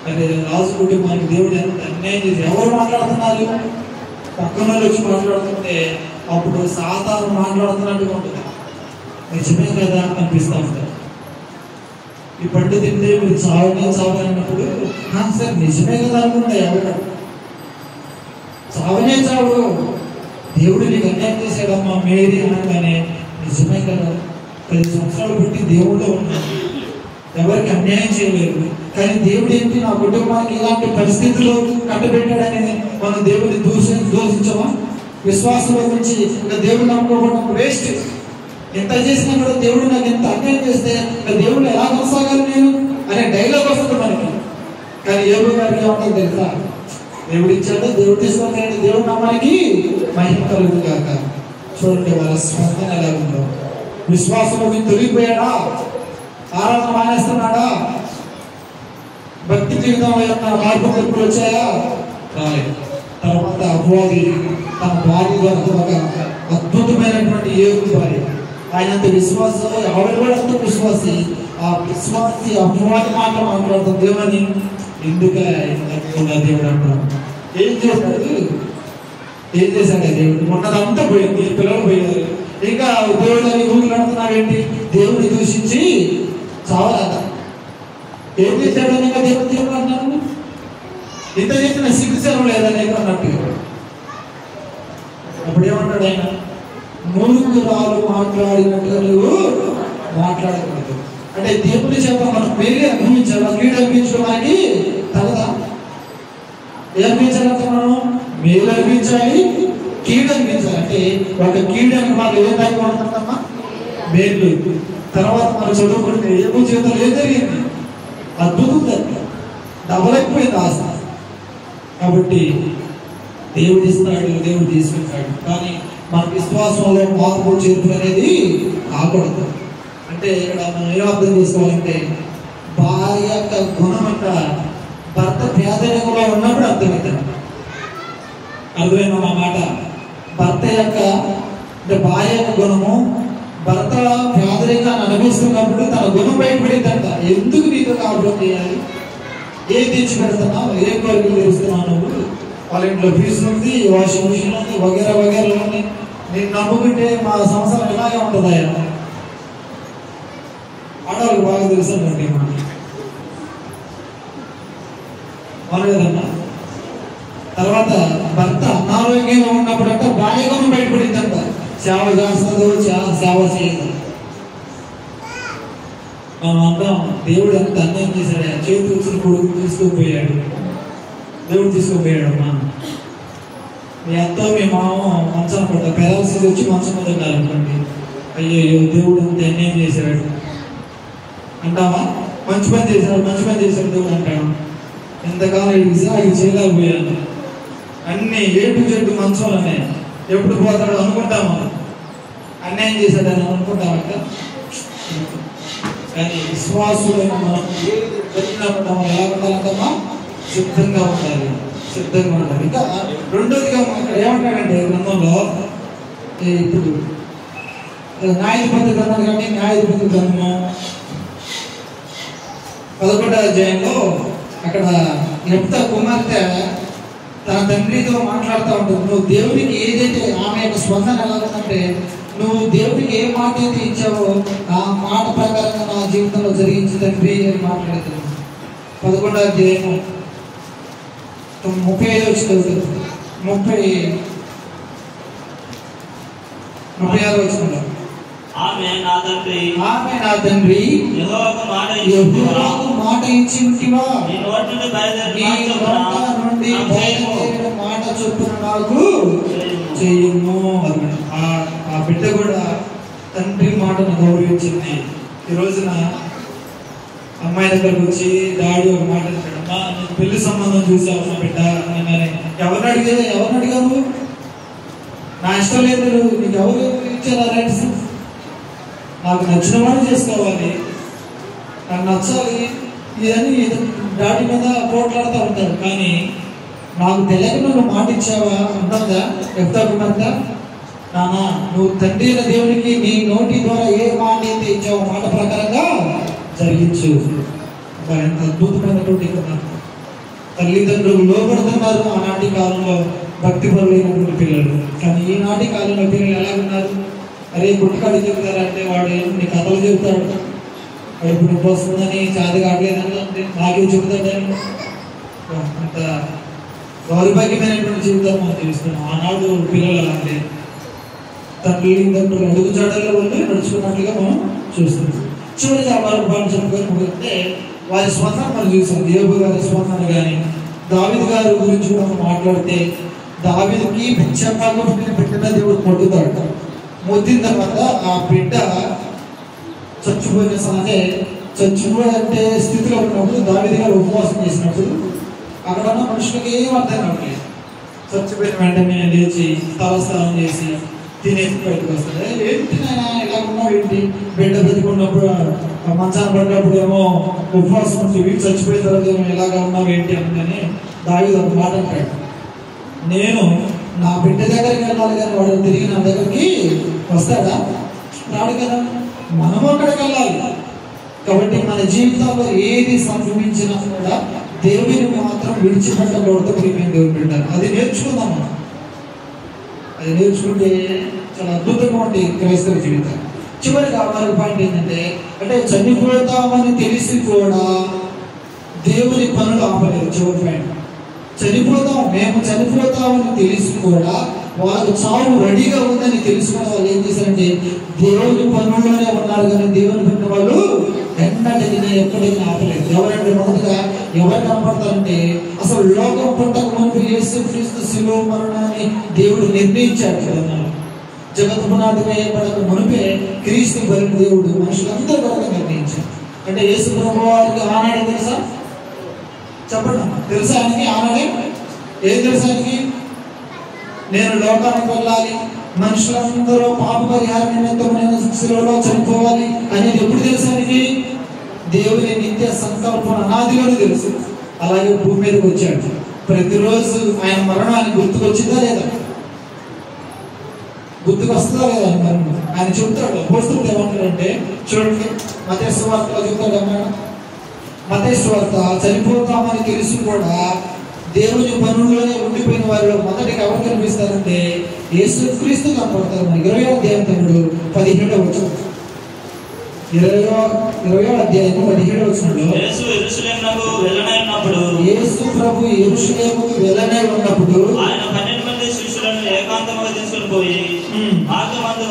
అది రాజు కుటుంబానికి దేవుడు ఎంత అన్యాయం చేసి ఎవరు మాట్లాడుతున్నారు? పక్కన వచ్చి మాట్లాడుతుంటే అప్పుడు సాతాను మాట్లాడుతున్నట్టుగా ఉంటుంది. నిజమే కదా అనిపిస్తూ ఉంటారు. ఈ పండు తింటే మీరు చావనన్నప్పుడు సార్ నిజమే కదా అనుకుంటా. ఎవరు చావనే చావు, దేవుడు నీకు అన్యాయం చేశాడమ్మా మేరీ అనగానే నిజమే కదా. 10 సంవత్సరాలు బట్టి దేవుడు ఉన్నాడు, ఎవరికి అన్యాయం చేయలేదు. కానీ దేవుడు ఏంటి నా కుటుంబానికి ఇలాంటి పరిస్థితుల్లో కట్టబెట్టాడని మనం దేవుడిని దూషించమా? విశ్వాసంలో నుంచి ఇంకా దేవుడు నమ్ముకోవడం వేస్ట్. ఎంత చేసినా కూడా దేవుడు నాకు ఎంత అన్యాయం చేస్తే ఇంకా దేవుడు ఎలా కొనసాగాలి నేను అనే డైలాగ్ వస్తుంది మనకి. కానీ ఏబు గారికి ఏమంటారు తెలుసా? దేవుడు ఇచ్చాడు, దేవుడు తీసుకొని దేవుడు నమ్మానికి మహిమ కలుగుతుంది కాక. చూడండి వాళ్ళ స్పందన ఎలా ఉందో. విశ్వాసంలో తొలిగిపోయాడా? ఆరాధన మానేస్తున్నాడా? భక్తి జీవితంలో ఏమన్నా మార్పు మార్పులు వచ్చాయా? రాలేదు. తర్వాత అపవాది తన భార్య ద్వారా ఒక అద్భుతమైనటువంటి ఏడు భార్య, ఆయనంత విశ్వాసం, ఆవిడ కూడా అంత విశ్వాసి. ఆ విశ్వాసి అపవాది మాట మాట్లాడుతాం దేవుని ఎందుకు దేవుడు అంటాం. ఏం చేశాడు దేవుడు? మొన్నదంతా పోయింది, పిల్లలు పోయారు. ఇంకా దేవుడు అని ఊరికి నడుతున్నావేంటి? దేవుడిని దూషించి చావరాదా? ఏం చేశాడు? ఇంకా దేవుడు అన్నాను, ఇంత చేసిన సిగ్గుసేవం లేదా నీకు అన్నట్టు. అప్పుడు ఏమంటాడు ఆయన? మూర్ఖురాలు మాట్లాడినట్టుగా నువ్వు మాట్లాడకూడదు. అంటే దేవుని చేత మనం మేలు అనుభవించాలి, కీడు అనిపించడానికి తగదా? ఏ అనిపించాలంటే మనం మేలు అనిపించాలి, కీడు అనిపించాలి. అంటే ఒక కీడు అని మనం ఏం దాకా ఉంటుందమ్మా? మేలు. తర్వాత మనం చదువుకుంటే ఏమో జీవితంలో ఏం జరిగింది? అద్భుతం జరిగింది, డబల్ అయిపోయింది ఆశ. కాబట్టి దేవుడు ఇస్తాడు, దేవుడు తీసుకుంటాడు. కానీ మన విశ్వాసంలో మార్పు చేర్పు అనేది కాకూడదు. అంటే ఇక్కడ మనం ఏం అర్థం చేసుకోవాలంటే భార్య యొక్క గుణం అంట భర్త పేదరికంలో ఉన్నప్పుడు అర్థమవుతుంది. అర్థమైందా మా మాట? భర్త యొక్క అంటే భార్య యొక్క గుణము భర్త పేదరికాన్ని అనుభవిస్తున్నప్పుడు తన గుణం బయటపడిందంట. ఎందుకు నీతో కాపురం చేయాలి? ఏం తెచ్చి పెడుతున్నావు? ఏ కోరికలు తెరుస్తున్నావు? నువ్వు వాళ్ళ ఇంట్లో ఫీజు ఉంది, వాషింగ్ మిషన్ ఉంది, వగేరా వగేరా ఉంది. నేను నమ్ముకుంటే మా సంవత్సరం ఇలాగే ఉంటుంది. ఆడవాళ్ళకి బాగా తెలుసండి వాళ్ళు కదమ్మా. తర్వాత భర్త అనారోగ్యంగా ఉన్నప్పుడు అంట భార్య గుణం బయటపడిందంట. సేవ చేస్తుంది, సేవ చేయదు. మనం అంటాం దేవుడు ఎంత అన్యాయం చేశాడు, చేతి వచ్చిన కొడుకు తీసుకుపోయాడు, దేవుడు తీసుకుపోయాడు. అమ్మా మీ అత్త మీ మామ మంచం పడ్డా పెరాలసిస్ వచ్చి మంచం మీద ఉన్నారు అనుకోండి, అయ్యో దేవుడు ఎంత అన్యాయం చేశాడు అంటావా? మంచి పని చేశాడు, మంచి పని చేశాడు దేవుడు అంటాడు. ఎంతకాలం ఇది చేయలేకపోయాను, అన్ని ఏటు చెట్టు మంచంలోనే ఎప్పుడు పోతాడు అనుకుంటామా? అన్యాయం చేశాడని అనుకుంటామంట. కానీ విశ్వాసులైన మనం ఎలా ఉండాలంటమ్మా? సిద్ధంగా ఉండాలి, సిద్ధంగా ఉండాలి. ఇంకా రెండోదిగా ఇక్కడ ఏమంటాడంటే గ్రంథంలో ఇప్పుడు న్యాయాధిపతి గ్రంథం కానీ న్యాయాధిపతి గ్రంథము 11వ అధ్యాయంలో అక్కడ యెఫ్తా కుమార్తె తన తండ్రితో మాట్లాడుతూ ఉంటుంది. నువ్వు దేవుడికి ఏదైతే ఆమె యొక్క స్పందన ఎలా ఉందంటే, నువ్వు దేవుడికి ఏ మాట అయితే ఇచ్చావో ఆ మాట ప్రకారంగా నా జీవితంలో జరిగించి తండ్రి అని మాట్లాడుతుంది. 11వ అధ్యాయము 35 వచ్చిన 36 వచ్చిన ఆమె నా తండ్రి యెహోవాకు మాట ఇచ్చి ఉంటివా? నీ నోటి నుండి బయలుదేరిన మాట చొప్పున నాకు చెయ్యము. ఆ బిడ్డ కూడా తండ్రి మాటను గౌరవించింది. ఈ రోజున అమ్మాయి దగ్గరకు వచ్చి డాడీ ఒక మాట అంటాడు, అమ్మా నేను పెళ్లి సంబంధం చూసావు నా బిడ్డ అనగానే ఎవరిని అడిగావు? నా ఇష్టం లేదు, నీకు ఎవరు ఇచ్చారా రైట్స్? నాకు నచ్చిన వాడు చేసుకోవాలి, నాకు నచ్చాలి ఇదని డాడీ మీద పోట్లాడుతూ ఉంటాడు. కానీ నాకు తెలియక నువ్వు మాట ఇచ్చావా ఉంటుందా? యెఫ్తా కుమార్తె, నానా నువ్వు తండ్రి అయిన దేవునికి నీ నోటి ద్వారా ఏ మాట అయితే ఇచ్చావో మాట ప్రకారంగా జరిగించు. ఎంత అద్భుతమైనటువంటి తల్లిదండ్రులు లోపడుతున్నారు ఆనాటి కాలంలో భక్తిపరులైనటువంటి పిల్లలు. కానీ ఈనాటి కాలంలో పిల్లలు ఎలా ఉన్నారు? అరే గుట్టుకాడు చెబుతారంటే వాడు నీ కథలు చెబుతాడు, వాడు ఇప్పుడు నొప్పి వస్తుందని చాది కావట్లేదని నాకే చెబుతాడని. అంత దౌర్భాగ్యమైనటువంటి జీవితం మనం చూస్తున్నాం. ఆనాడు పిల్లలు అలాంటి తల్లిదండ్రులు అడుగుజాడల్లో వాళ్ళు నడుచుకున్నట్లుగా మనం చూస్తున్నాం. చివరికి ఆ వారు చెప్పుకొని ముగిస్తే వారి స్పందన మనం చూసాం. యోబు గారి స్పందన కానీ దావీదు గారి గురించి మనం మాట్లాడితే, దావీదుకి బెత్షెబాకు పుట్టిన బిడ్డగా దేవుడు మొద్దుతాడు. మొద్దిన తర్వాత ఆ బిడ్డ చచ్చిపోయిన అంటే చచ్చిపోయే స్థితిలో ఉన్నప్పుడు దావీదు గారు ఉపవాసం చేసినప్పుడు అక్కడ ఉన్న మనుషులకి ఏం అర్థం కావట్లేదు. చచ్చిపోయిన వెంటనే లేచి తలస్నానం చేసి తినేసి బయటకు వస్తాడు. ఏంటి నాయన ఇలా ఉన్నావు ఏంటి, బిడ్డ బతికున్నప్పుడు మంచాన్ని పడినప్పుడు ఏమో ఉపవాసం ఉంటే వీళ్ళు చచ్చిపోయిన తర్వాత ఏమో ఇలాగా ఉన్నావు ఏంటి అని దావీదు ఒక మాట అంటాడు, నేను నా బిడ్డ దగ్గరికి వెళ్ళాలి కానీ వాడు తిరిగి నా దగ్గరికి వస్తాడా? రాడు కదా. మనము అక్కడికి వెళ్ళాలి. కాబట్టి మన జీవితంలో ఏది సంభవించినా కూడా దేవుని మాత్రం విడిచిపెట్టకూడదు. ప్రియమైన దేవుని బిడ్డలు, అది నేర్చుకుందాం మనం. అది నేర్చుకుంటే చాలా అద్భుతంగా ఉంటుంది క్రైస్తవ జీవితం. చివరిగా మరొక పాయింట్ ఏంటంటే, అంటే చనిపోతామని తెలిసి కూడా దేవుని పనులు ఆపలేదు. చివరి పాయింట్, మేము చనిపోతామని తెలిసి కూడా వాళ్ళకు చావు రెడీగా ఉందని తెలుసుకున్న వాళ్ళు ఏం చేశారంటే దేవుని పనుల్లోనే ఉన్నారు, కానీ దేవుని పని వాళ్ళు ఎన్నటికీ ఎప్పటికీ ఆపలేదు. ఎవరంటే మొదటగా ఎవరు కనపడతారంటే, అసలు లోకం పుట్టక ముందు యేసుక్రీస్తు శిలువ మరణాన్ని దేవుడు నిర్ణయించాడు కదా. జగత్ పునాది వేయబడక మునిపే క్రీస్తు బలిని దేవుడు మనుషులందరూ కొరకు నిర్ణయించాడు. అంటే యేసు ప్రభు వారికి ఆనాడు తెలుసా? చెప్పండి, తెలుసా ఆయనకి ఆనాడే? ఏం తెలుసా ఆయనకి? నేను లోకానికి వెళ్ళాలి, మనుషులందరూ పాప పరిహారం నిమిత్తం నేను శిలువలో చనిపోవాలి అనేది ఎప్పుడు తెలుసు ఆయనకి? దేవుని నిత్య సంకల్పం అనాదిలోనే తెలుసు. అలాగే భూమి మీదకి వచ్చాడు. ప్రతిరోజు ఆయన మరణాన్ని గుర్తుకొచ్చిందా లేదా? గుర్తుకు వస్తుందా లేదా ఆయన మరణం? ఆయన చెప్తాడు. అపోస్తలుడు ఏమంటాడంటే, చూడండి మత్తయి సువార్తలో చెప్తాడు అన్నాడు. మత్తయి సువార్త, చనిపోతామని తెలిసి కూడా దేవుని పనుల్లోనే ఉండిపోయిన వారిలో మొదటిగా ఎవరు కనిపిస్తారంటే యేసుక్రీస్తు కనపడతారు. 20వ అధ్యాయం 17వ వచనం, 20వ అధ్యాయం 17వ వచనంలో యేసు ప్రభు యెరూషలేముకు వెళ్ళనే ఉన్నప్పుడు ఆయన 12 మంది శిష్యులను ఏకాంతముగా తీసుకొని పోయి మార్గమందు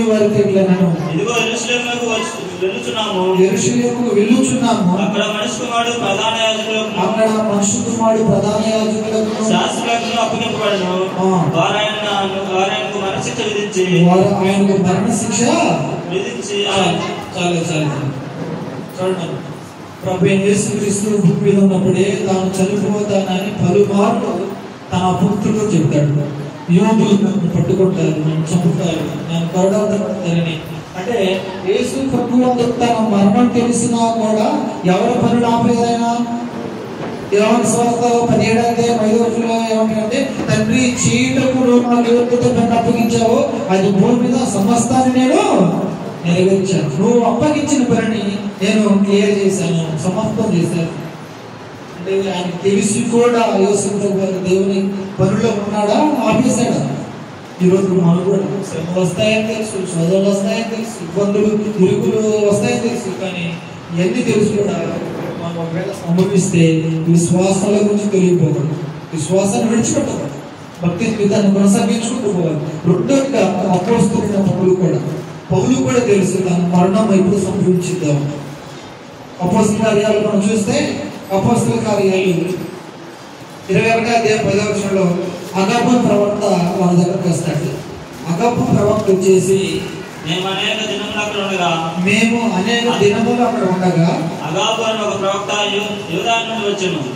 వారితో ఇట్లనెను, ఇదిగో యెరూషలేముకు వెళ్ళుచున్నాము. అక్కడ మనుష్య కుమారుడు ప్రధాన యాజకులకు శాస్త్రులకు అప్పగింపబడెను. వారు ఆయనకు మరణశిక్ష విధించి చూడండి, ప్రభు యేసుక్రీస్తు భూమి మీద ఉన్నప్పుడే తాను చనిపోతానని పలుమార్లు తన పుత్రుడు చెప్తాడు. యోగులు నన్ను పట్టుకుంటారు, నన్ను చంపుతారు, నన్ను కొరడాలని. అంటే యేసు ప్రభు తన మరణం తెలిసినా కూడా ఎవరి పనులు ఆపలేదైనా? యోహాను సువార్త 17వ అధ్యాయం 5వ వచనంలో ఏమంటారంటే, తండ్రి చీటకు ఎవరితో నన్ను అప్పగించావో అది భూమి మీద సమస్తాన్ని నేను నెరవేర్చాను. నువ్వు అప్పగించిన పనిని నేను క్లియర్ చేశాను, సమస్తం చేశాను. అంటే ఆయన తెలిసి కూడా యేసు ప్రభు దేవుని పనుల్లో ఉన్నాడా? ఆపేశాడా? ఈరోజు మనకు కూడా శ్రమలు వస్తాయని తెలుసు, శోధనలు వస్తాయని తెలుసు, ఇబ్బందులు ఇరుకులు వస్తాయని తెలుసు, కానీ ఇవన్నీ తెలుసు కూడా మనం ఒకవేళ సంభవిస్తే విశ్వాసాల గురించి తెలియకపోవడం, విశ్వాసాన్ని విడిచిపెట్టదు, భక్తి జీవితాన్ని కొనసాగించుకుంటూ పోవాలి. రెండోగా అపోస్తలుడైన పౌలు కూడా తెలుసు తన మరణం ఎప్పుడు సంభవించిద్దాం. అపోస్తల కార్యాలు మనం చూస్తే అపోస్తల కార్యాలు 21వ అధ్యాయం 10వ వచనంలో అగప్ప ప్రవక్త వాళ్ళ దగ్గరకు వస్తాడు. అగప్ప ప్రవక్త వచ్చేసి, మేము అనేక దినములు అక్కడ ఉండగా అగాబు అని ఒక ప్రవక్త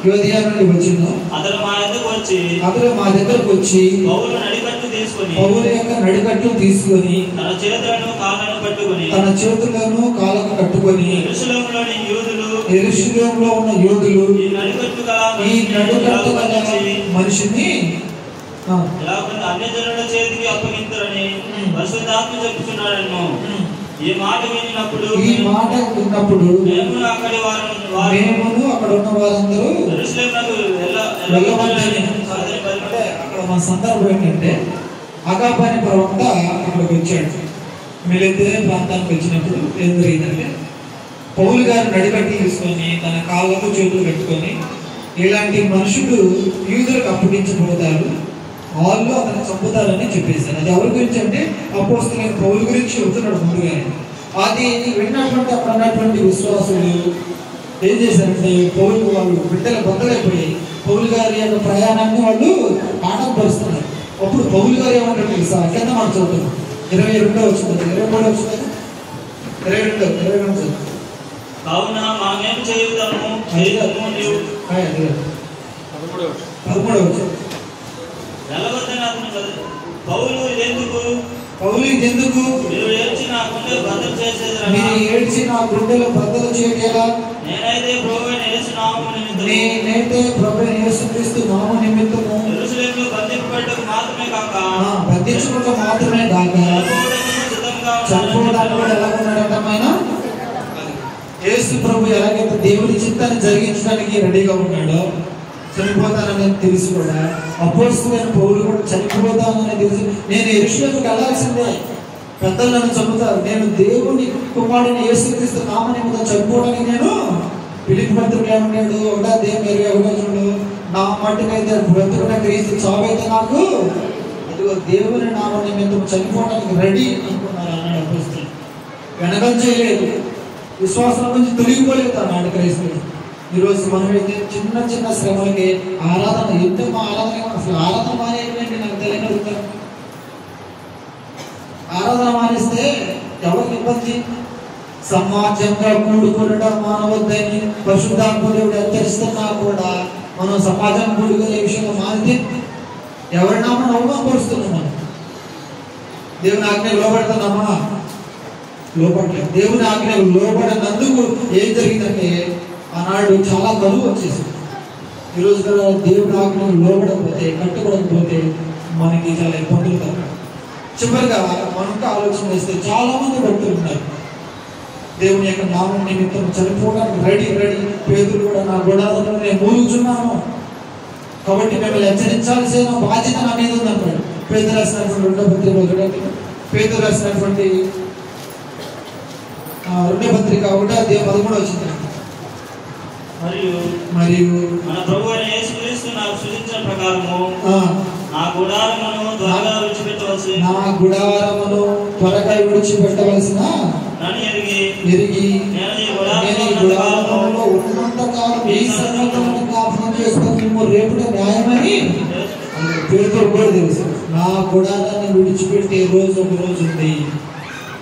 యోధియా నుండి వచ్చెను. అతడు మా దగ్గరకు వచ్చి పౌలు యొక్క నడికట్టు తీసుకొని తన చేతులను కాళ్ళకు కట్టుకొని యెరూషలేములో ఉన్న యూదులు ఈ నడికట్టు గల మనిషిని అన్యజనుల చేతికి అప్పగింతురని పరిశుద్ధాత్మ చెప్పుచున్నాడను. ఈ మాట విన్నప్పుడు మేము అక్కడ ఉన్న వారందరూ అక్కడ మన సందర్భం ఏంటంటే, అగాబు అనే ప్రవక్త అక్కడికి వచ్చాడు. మిలితే ప్రాంతానికి వచ్చినప్పుడు ఏం జరిగిందంటే, పౌలు గారు నడికట్టి తీసుకొని తన కాళ్ళకు చేతులు కట్టుకొని, ఇలాంటి మనుషులు యూదులకు అప్పగించబోతారు, వాళ్ళు అతను చంపుతారని చెప్పేశారు. అది ఎవరి గురించి అంటే అపోస్తలుడైన పౌలు గురించి చెబుతున్నాడు ముందుగానే. అది విన్నటువంటి అక్కడ ఉన్నటువంటి విశ్వాసులు ఏం చేశారంటే, పౌలు వాళ్ళు బిడ్డలు బద్దలైపోయాయి. పౌలు గారి యొక్క ప్రయాణాన్ని వాళ్ళు ఆటంపరుస్తున్నారు. అప్పుడు పౌలు గారు ఏమంటారు తెలుసా? కింద మనం చదువుతున్నాం 22వ వచనం, 23వ వచనం, 22 కావున మామేమి చేయుదాము 13వ వచనం. పౌలు ఎందుకు మీరు ఏడ్చి నా గుండె బద్దలు చేసేదిరా? మీరు ఏడ్చి నా గుండెలో బద్దలు చేయగలరా? నేనైతే ప్రభువైన యేసు నామము నిమిత్తము యెరూషలేములో బంధింపబడ్డకు మాత్రమే కాక బంధించుకుంటూ మాత్రమే కాక చనిపోవడానికి కూడా ఎలా ఉన్నాడంట ఆయన? యేసు ప్రభు ఎలాగైతే దేవుని చిత్తాన్ని జరిగించడానికి రెడీగా ఉన్నాడో, చనిపోతానని తెలిసి కూడా అపోస్తలుడైన పౌలు కూడా చనిపోతానని తెలిసి నేను యెరూషలేముకి వెళ్ళాల్సిందే, పెద్దలు నన్ను చంపుతారు, నేను దేవుని కుమారుని యేసుక్రీస్తు నామ నిమిత్తం చనిపోవడానికి నేను ఫిలిప్పీ పత్రికలో ఉన్నాడు 1:21 నా మట్టుకైతే బ్రతుకున్న క్రీస్తు చావైతే నాకు అదిగో దేవుని నామ నిమిత్తం చనిపోవడానికి రెడీ అనుకున్నారు అన్నాడు అపోస్తలుడు. వెనకం చేయలేదు, విశ్వాసం నుంచి తొలగిపోలేదు అన్నాడు క్రైస్తవుడు. ఈరోజు మనమైతే చిన్న చిన్న శ్రమలకి ఆరాధన ఎందుకు అసలు ఆరాధన మానేటువంటి నాకు తెలియగలుగుతారు. ఆరాధన మానేస్తే ఎవరికి ఇబ్బంది? సమాజంగా కూడుకొనడం మానవద్దని పరిశుద్ధాత్మ దేవుడు హెచ్చరిస్తున్నా కూడా మనం సమాజం కూడుకునే విషయంలో మానితే ఎవరినా మనం అవమానపరుస్తున్నాం. మనం దేవుని ఆజ్ఞ లోబడుతున్నామా? లోపడలేదు. దేవుని ఆజ్ఞ లోబడినందుకు ఏం జరిగిందంటే ఆనాడు చాలా కరువు వచ్చేసింది. ఈరోజు కూడా దేవుని ఆజ్ఞ లోబడకపోతే, కట్టుబడకపోతే మనకి చాలా ఇబ్బందులు కలుగుతాయి. చివరిగా మనకు ఆలోచన చేస్తే చాలా మంది భక్తులు ఉన్నారు దేవుని యొక్క నామం నిమిత్తం చనిపోవడానికి రెడీ. పేతురు కూడా నా గుడారంలో నేను మూలుగుచున్నాను కాబట్టి మిమ్మల్ని హెచ్చరించాల్సిన బాధ్యత నా మీద ఉందన్నాడు. పేతురు రాసినటువంటి 2వ పత్రిక 1:13 వచ్చింది. మరియు మన ప్రభువైన యేసుక్రీస్తు నాకు సూచించిన ప్రకారము నా గుడారమును త్వరగా విడిచిపెట్టవలసిన ఎరిగి నేను ఈ గుడారములో ఉన్నంతకాలం ఈ సంగతులను జ్ఞాపకం చేసుకొని రేపుట న్యాయమని పేతురు కూడా తెలుసు. నా గుడారాన్ని విడిచిపెట్టే రోజు ఒక రోజు ఉంది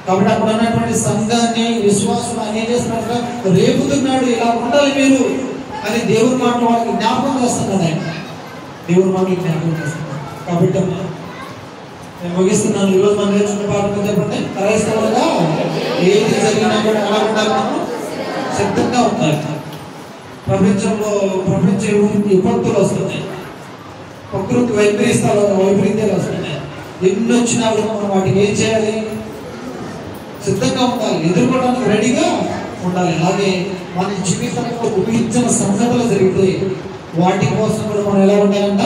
కాబట్టి అక్కడ ఉన్నటువంటి సంఘాన్ని, విశ్వాసం ఏం చేస్తున్నట్టు రేపుతున్నాడు, ఇలా ఉండాలి మీరు అని దేవుని మాటలు వాళ్ళకి జ్ఞాపకం చేస్తున్నాడు. ఆయన దేవుని మాటలు జ్ఞాపకం చేస్తున్నాడు. కాబట్టి నేను ముగిస్తున్నాను. ఈరోజు మనం నేర్చుకున్న పాఠం చెప్పండి. క్రైస్తవులుగా ఏది జరిగినా కూడా ఎలా ఉండాలి? మనం సిద్ధంగా ఉండాలి. ప్రపంచ విపత్తులు వస్తున్నాయి, ప్రకృతి వైపరీత్యాలు వస్తున్నాయి. ఎన్ని వచ్చినా కూడా మనం వాటికి ఏం చేయాలి? సిద్ధంగా ఉండాలి, ఎదుర్కోవడానికి రెడీగా ఉండాలి. అలాగే మన జీవితంలో ఊహించిన సంఘటనలు జరిగితే వాటి కోసం కూడా మనం ఎలా ఉండాలంట?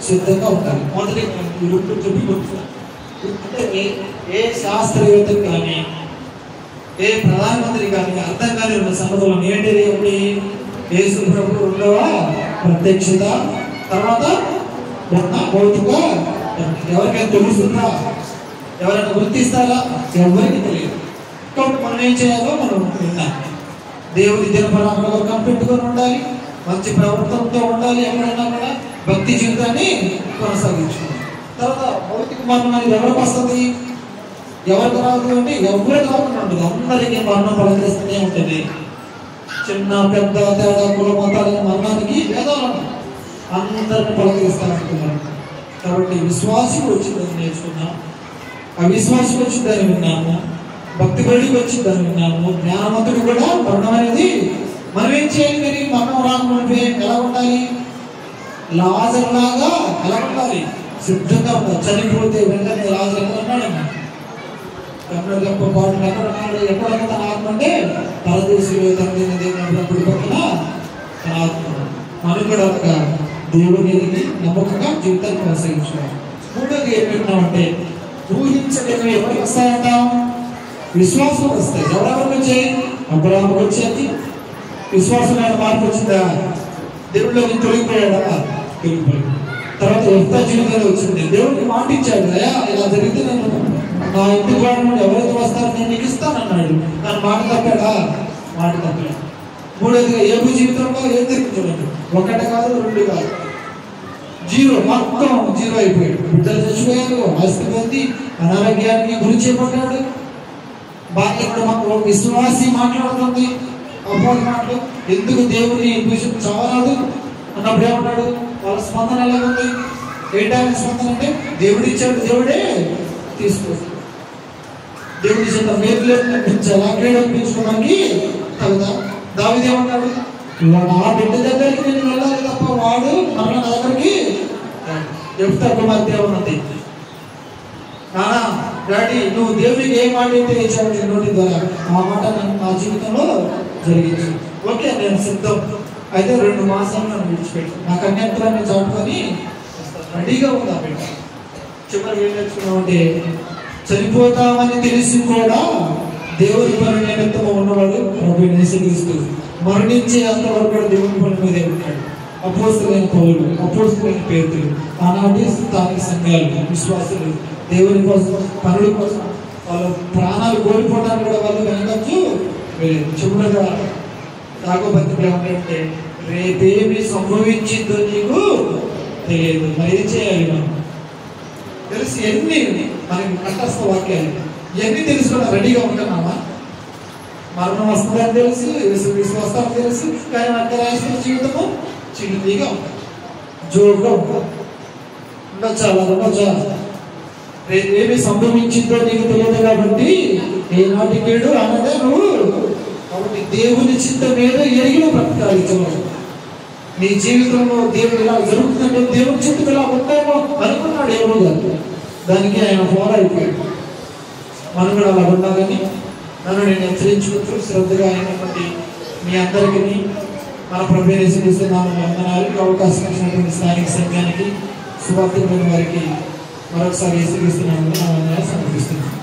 సిద్ధంగా ఉండాలి. మొదటి అంటే ఏ శాస్త్రవేత్తలు కానీ, ఏ ప్రధానమంత్రి కానీ అర్థం కానీ ఉన్న సంగతులు ఏంటిది? ఒకటి యేసు ప్రభువు 2వ ప్రత్యక్షత, తర్వాత భౌతిక. ఎవరికైనా తెలుస్తుందా? ఎవరైనా గుర్తిస్తారా? ఎవరికి తెలియదు. కాబట్టి మనం ఏం చేయాలో మనం విన్నాం. దేవుడి దినపరాలు కనిపెట్టుకొని ఉండాలి, మంచి ప్రవర్తనతో ఉండాలి, ఎక్కడైనా కూడా భక్తి జీవితాన్ని కొనసాగించుకోవాలి. తర్వాత భౌతిక మరణం అనేది ఎవరికి వస్తుంది? ఎవరికి రాదు అంటే ఎవరికి రాకుండా ఉంటుంది. అందరికీ మరణం పలకరిస్తూనే ఉంటుంది. చిన్న పెద్ద తేడా కుల మతాల మరణానికి వేదాలను అందరిని పలకరిస్తూ ఉంటున్నారు. కాబట్టి విశ్వాసం వచ్చిందని నేర్చుకున్నాం, అవిశ్వాసం వచ్చిందని విన్నాము, భక్తి బడికి వచ్చిందని విన్నాము. జ్ఞానవంతుడు కూడా మరణం అనేది మనం ఏం చేయాలి? మరి మరణం రాకుండా ఎలా ఉండాలి? లాజరు లాగా ఎలా ఉండాలి? సిద్ధంగా ఉండాలి. చనిపోతే వెంటనే లాజరు ఎక్కడ ఉన్నాడు? గొప్ప పాటలు ఎక్కడున్నాడు? తన ఆత్మ అంటే పరదేశంలో తన దేవుడు పక్కన తన ఆత్మ. మనం కూడా ఒక దేవుని ఎదిగి నమ్మకంగా జీవితాన్ని కొనసాగించాలి. మూడోది ఏం పెట్టినామంటే ఊహించలేని ఎవరికి వస్తాయంట? విశ్వాసం వస్తాయి. ఎవరెవరికి వచ్చాయి? అబ్రహాముకు వచ్చేది విశ్వాసమైన మార్పు వచ్చిందా? దేవుడిలోకి తొలగిపోయాడా? తొలగిపోయాడు. తర్వాత ఎంత జీవితంలో వచ్చింది? దేవుడికి మాట ఇచ్చాడు, అయ్యా ఇలా జరిగితే నేను నా ఇంటి వాడు ఎవరైతే వస్తారో నేను నీకు ఇస్తానన్నాడు. నన్ను మాట తప్పాడా? మాట తప్పాడు. మూడోదిగా ఏబు జీవితంలో ఏం జరిగింది చూడండి. 1 కాదు 2 కాదు, 0, మొత్తం 0 అయిపోయాడు. బిడ్డలు చచ్చిపోయారు, ఆస్తి పొంది అనారోగ్యానికి గురి చేయబడ్డాడు. భార్య కూడా మాకు విశ్వాసి మాట్లాడుతుంది అపోహ మాటలు. ఎందుకు దేవుడిని చావరాదు అన్నప్పుడు ఏమన్నాడు? వాళ్ళ స్పందన ఎలా ఉంది? ఏంటి ఆయన స్పందన అంటే దేవుడిచ్చాడు, దేవుడే తీసుకో. దేవుడి చేత మేలు అనిపించాలి, అక్కడ అనిపించుకోవడానికి కదా. దావీదు ఏమన్నాడు, వాడు ఆ బిడ్డ దగ్గరికి నేను వెళ్ళాలి తప్ప వాడు మరణ నా దగ్గరికి. యెఫ్తా కుమార్తె ఉన్నది, నానా డాడీ నువ్వు దేవుడికి ఏ మాట అయితే ఇచ్చావు నీ నోటి ద్వారా ఆ మాట నా జీవితంలో జరిగింది. ఓకే నేను సిద్ధం. అయితే 2 మాసాలు నన్ను విడిచిపెట్టి నా కన్యాత్రాన్ని చాటుకొని రెడీగా ఉందా బిడ్డ. చివరి ఏం నేర్చుకున్నామంటే చనిపోతామని తెలిసి కూడా దేవుడి పని నిమిత్తం ఉన్నవాడు ప్రభువు యేసుక్రీస్తు. మరణించే అంతవరకు కూడా దేవుడి పని మీదే ఉంటాడు. అపోస్తలులైన పౌలు, అపోస్తలులైన పేతురు, ఆనాటి స్థానిక సంఘాలు, విశ్వాసులు దేవుని కోసం, పనుల కోసం వాళ్ళ ప్రాణాలు కోల్పోవడానికి కూడా వాళ్ళు వెనకచ్చు. చివరగా యాకోబు ఏమంటే రేపేమి సంభవించిందో నీకు తెలియదు. మరి ఏం చేయాలి మనం? తెలిసి ఎన్ని మనకి కంఠస్థ వాక్యాలు ఇవన్నీ తెలుసుకున్నా రెడీగా ఉంటున్నామా? మరణం వస్తుందని తెలుసు, విశ్వాసాలు తెలుసు, కానీ అంతరాష్ట్ర జీవితము చిన్నదిగా ఉంటుంది, జోరుగా ఉంటుంది. ఉండొచ్చా అలా ఉండొచ్చా? ఏమి సంభవించిందో నీకు తెలియదు కాబట్టి ఏనాటి కేడు అనగా నువ్వు. కాబట్టి దేవుని చిత్తం ఏదో ఎరిగిన బ్రతకాలి. నీ జీవితంలో దేవుడు ఇలా జరుగుతుందంటే దేవుని చిత్తం ఇలా ఉంటామో అనుకున్నాడు ఎవరు గారు. దానికి ఆయన ఫాలో అయిపోయాడు. మనం కూడా అలా ఉండాలని నన్ను నేను హెచ్చరించుకుంటూ శ్రద్ధగా అయినటువంటి మీ అందరికీ మన ప్రభువైన యేసుక్రీస్తు నామములో వందనాలు. అవకాశం ఇచ్చినటువంటి స్థానిక సంఘానికి, సువార్తికులైన వారికి మరొకసారి యేసుక్రీస్తు నామములో వందనాలు సమర్పిస్తున్నాను.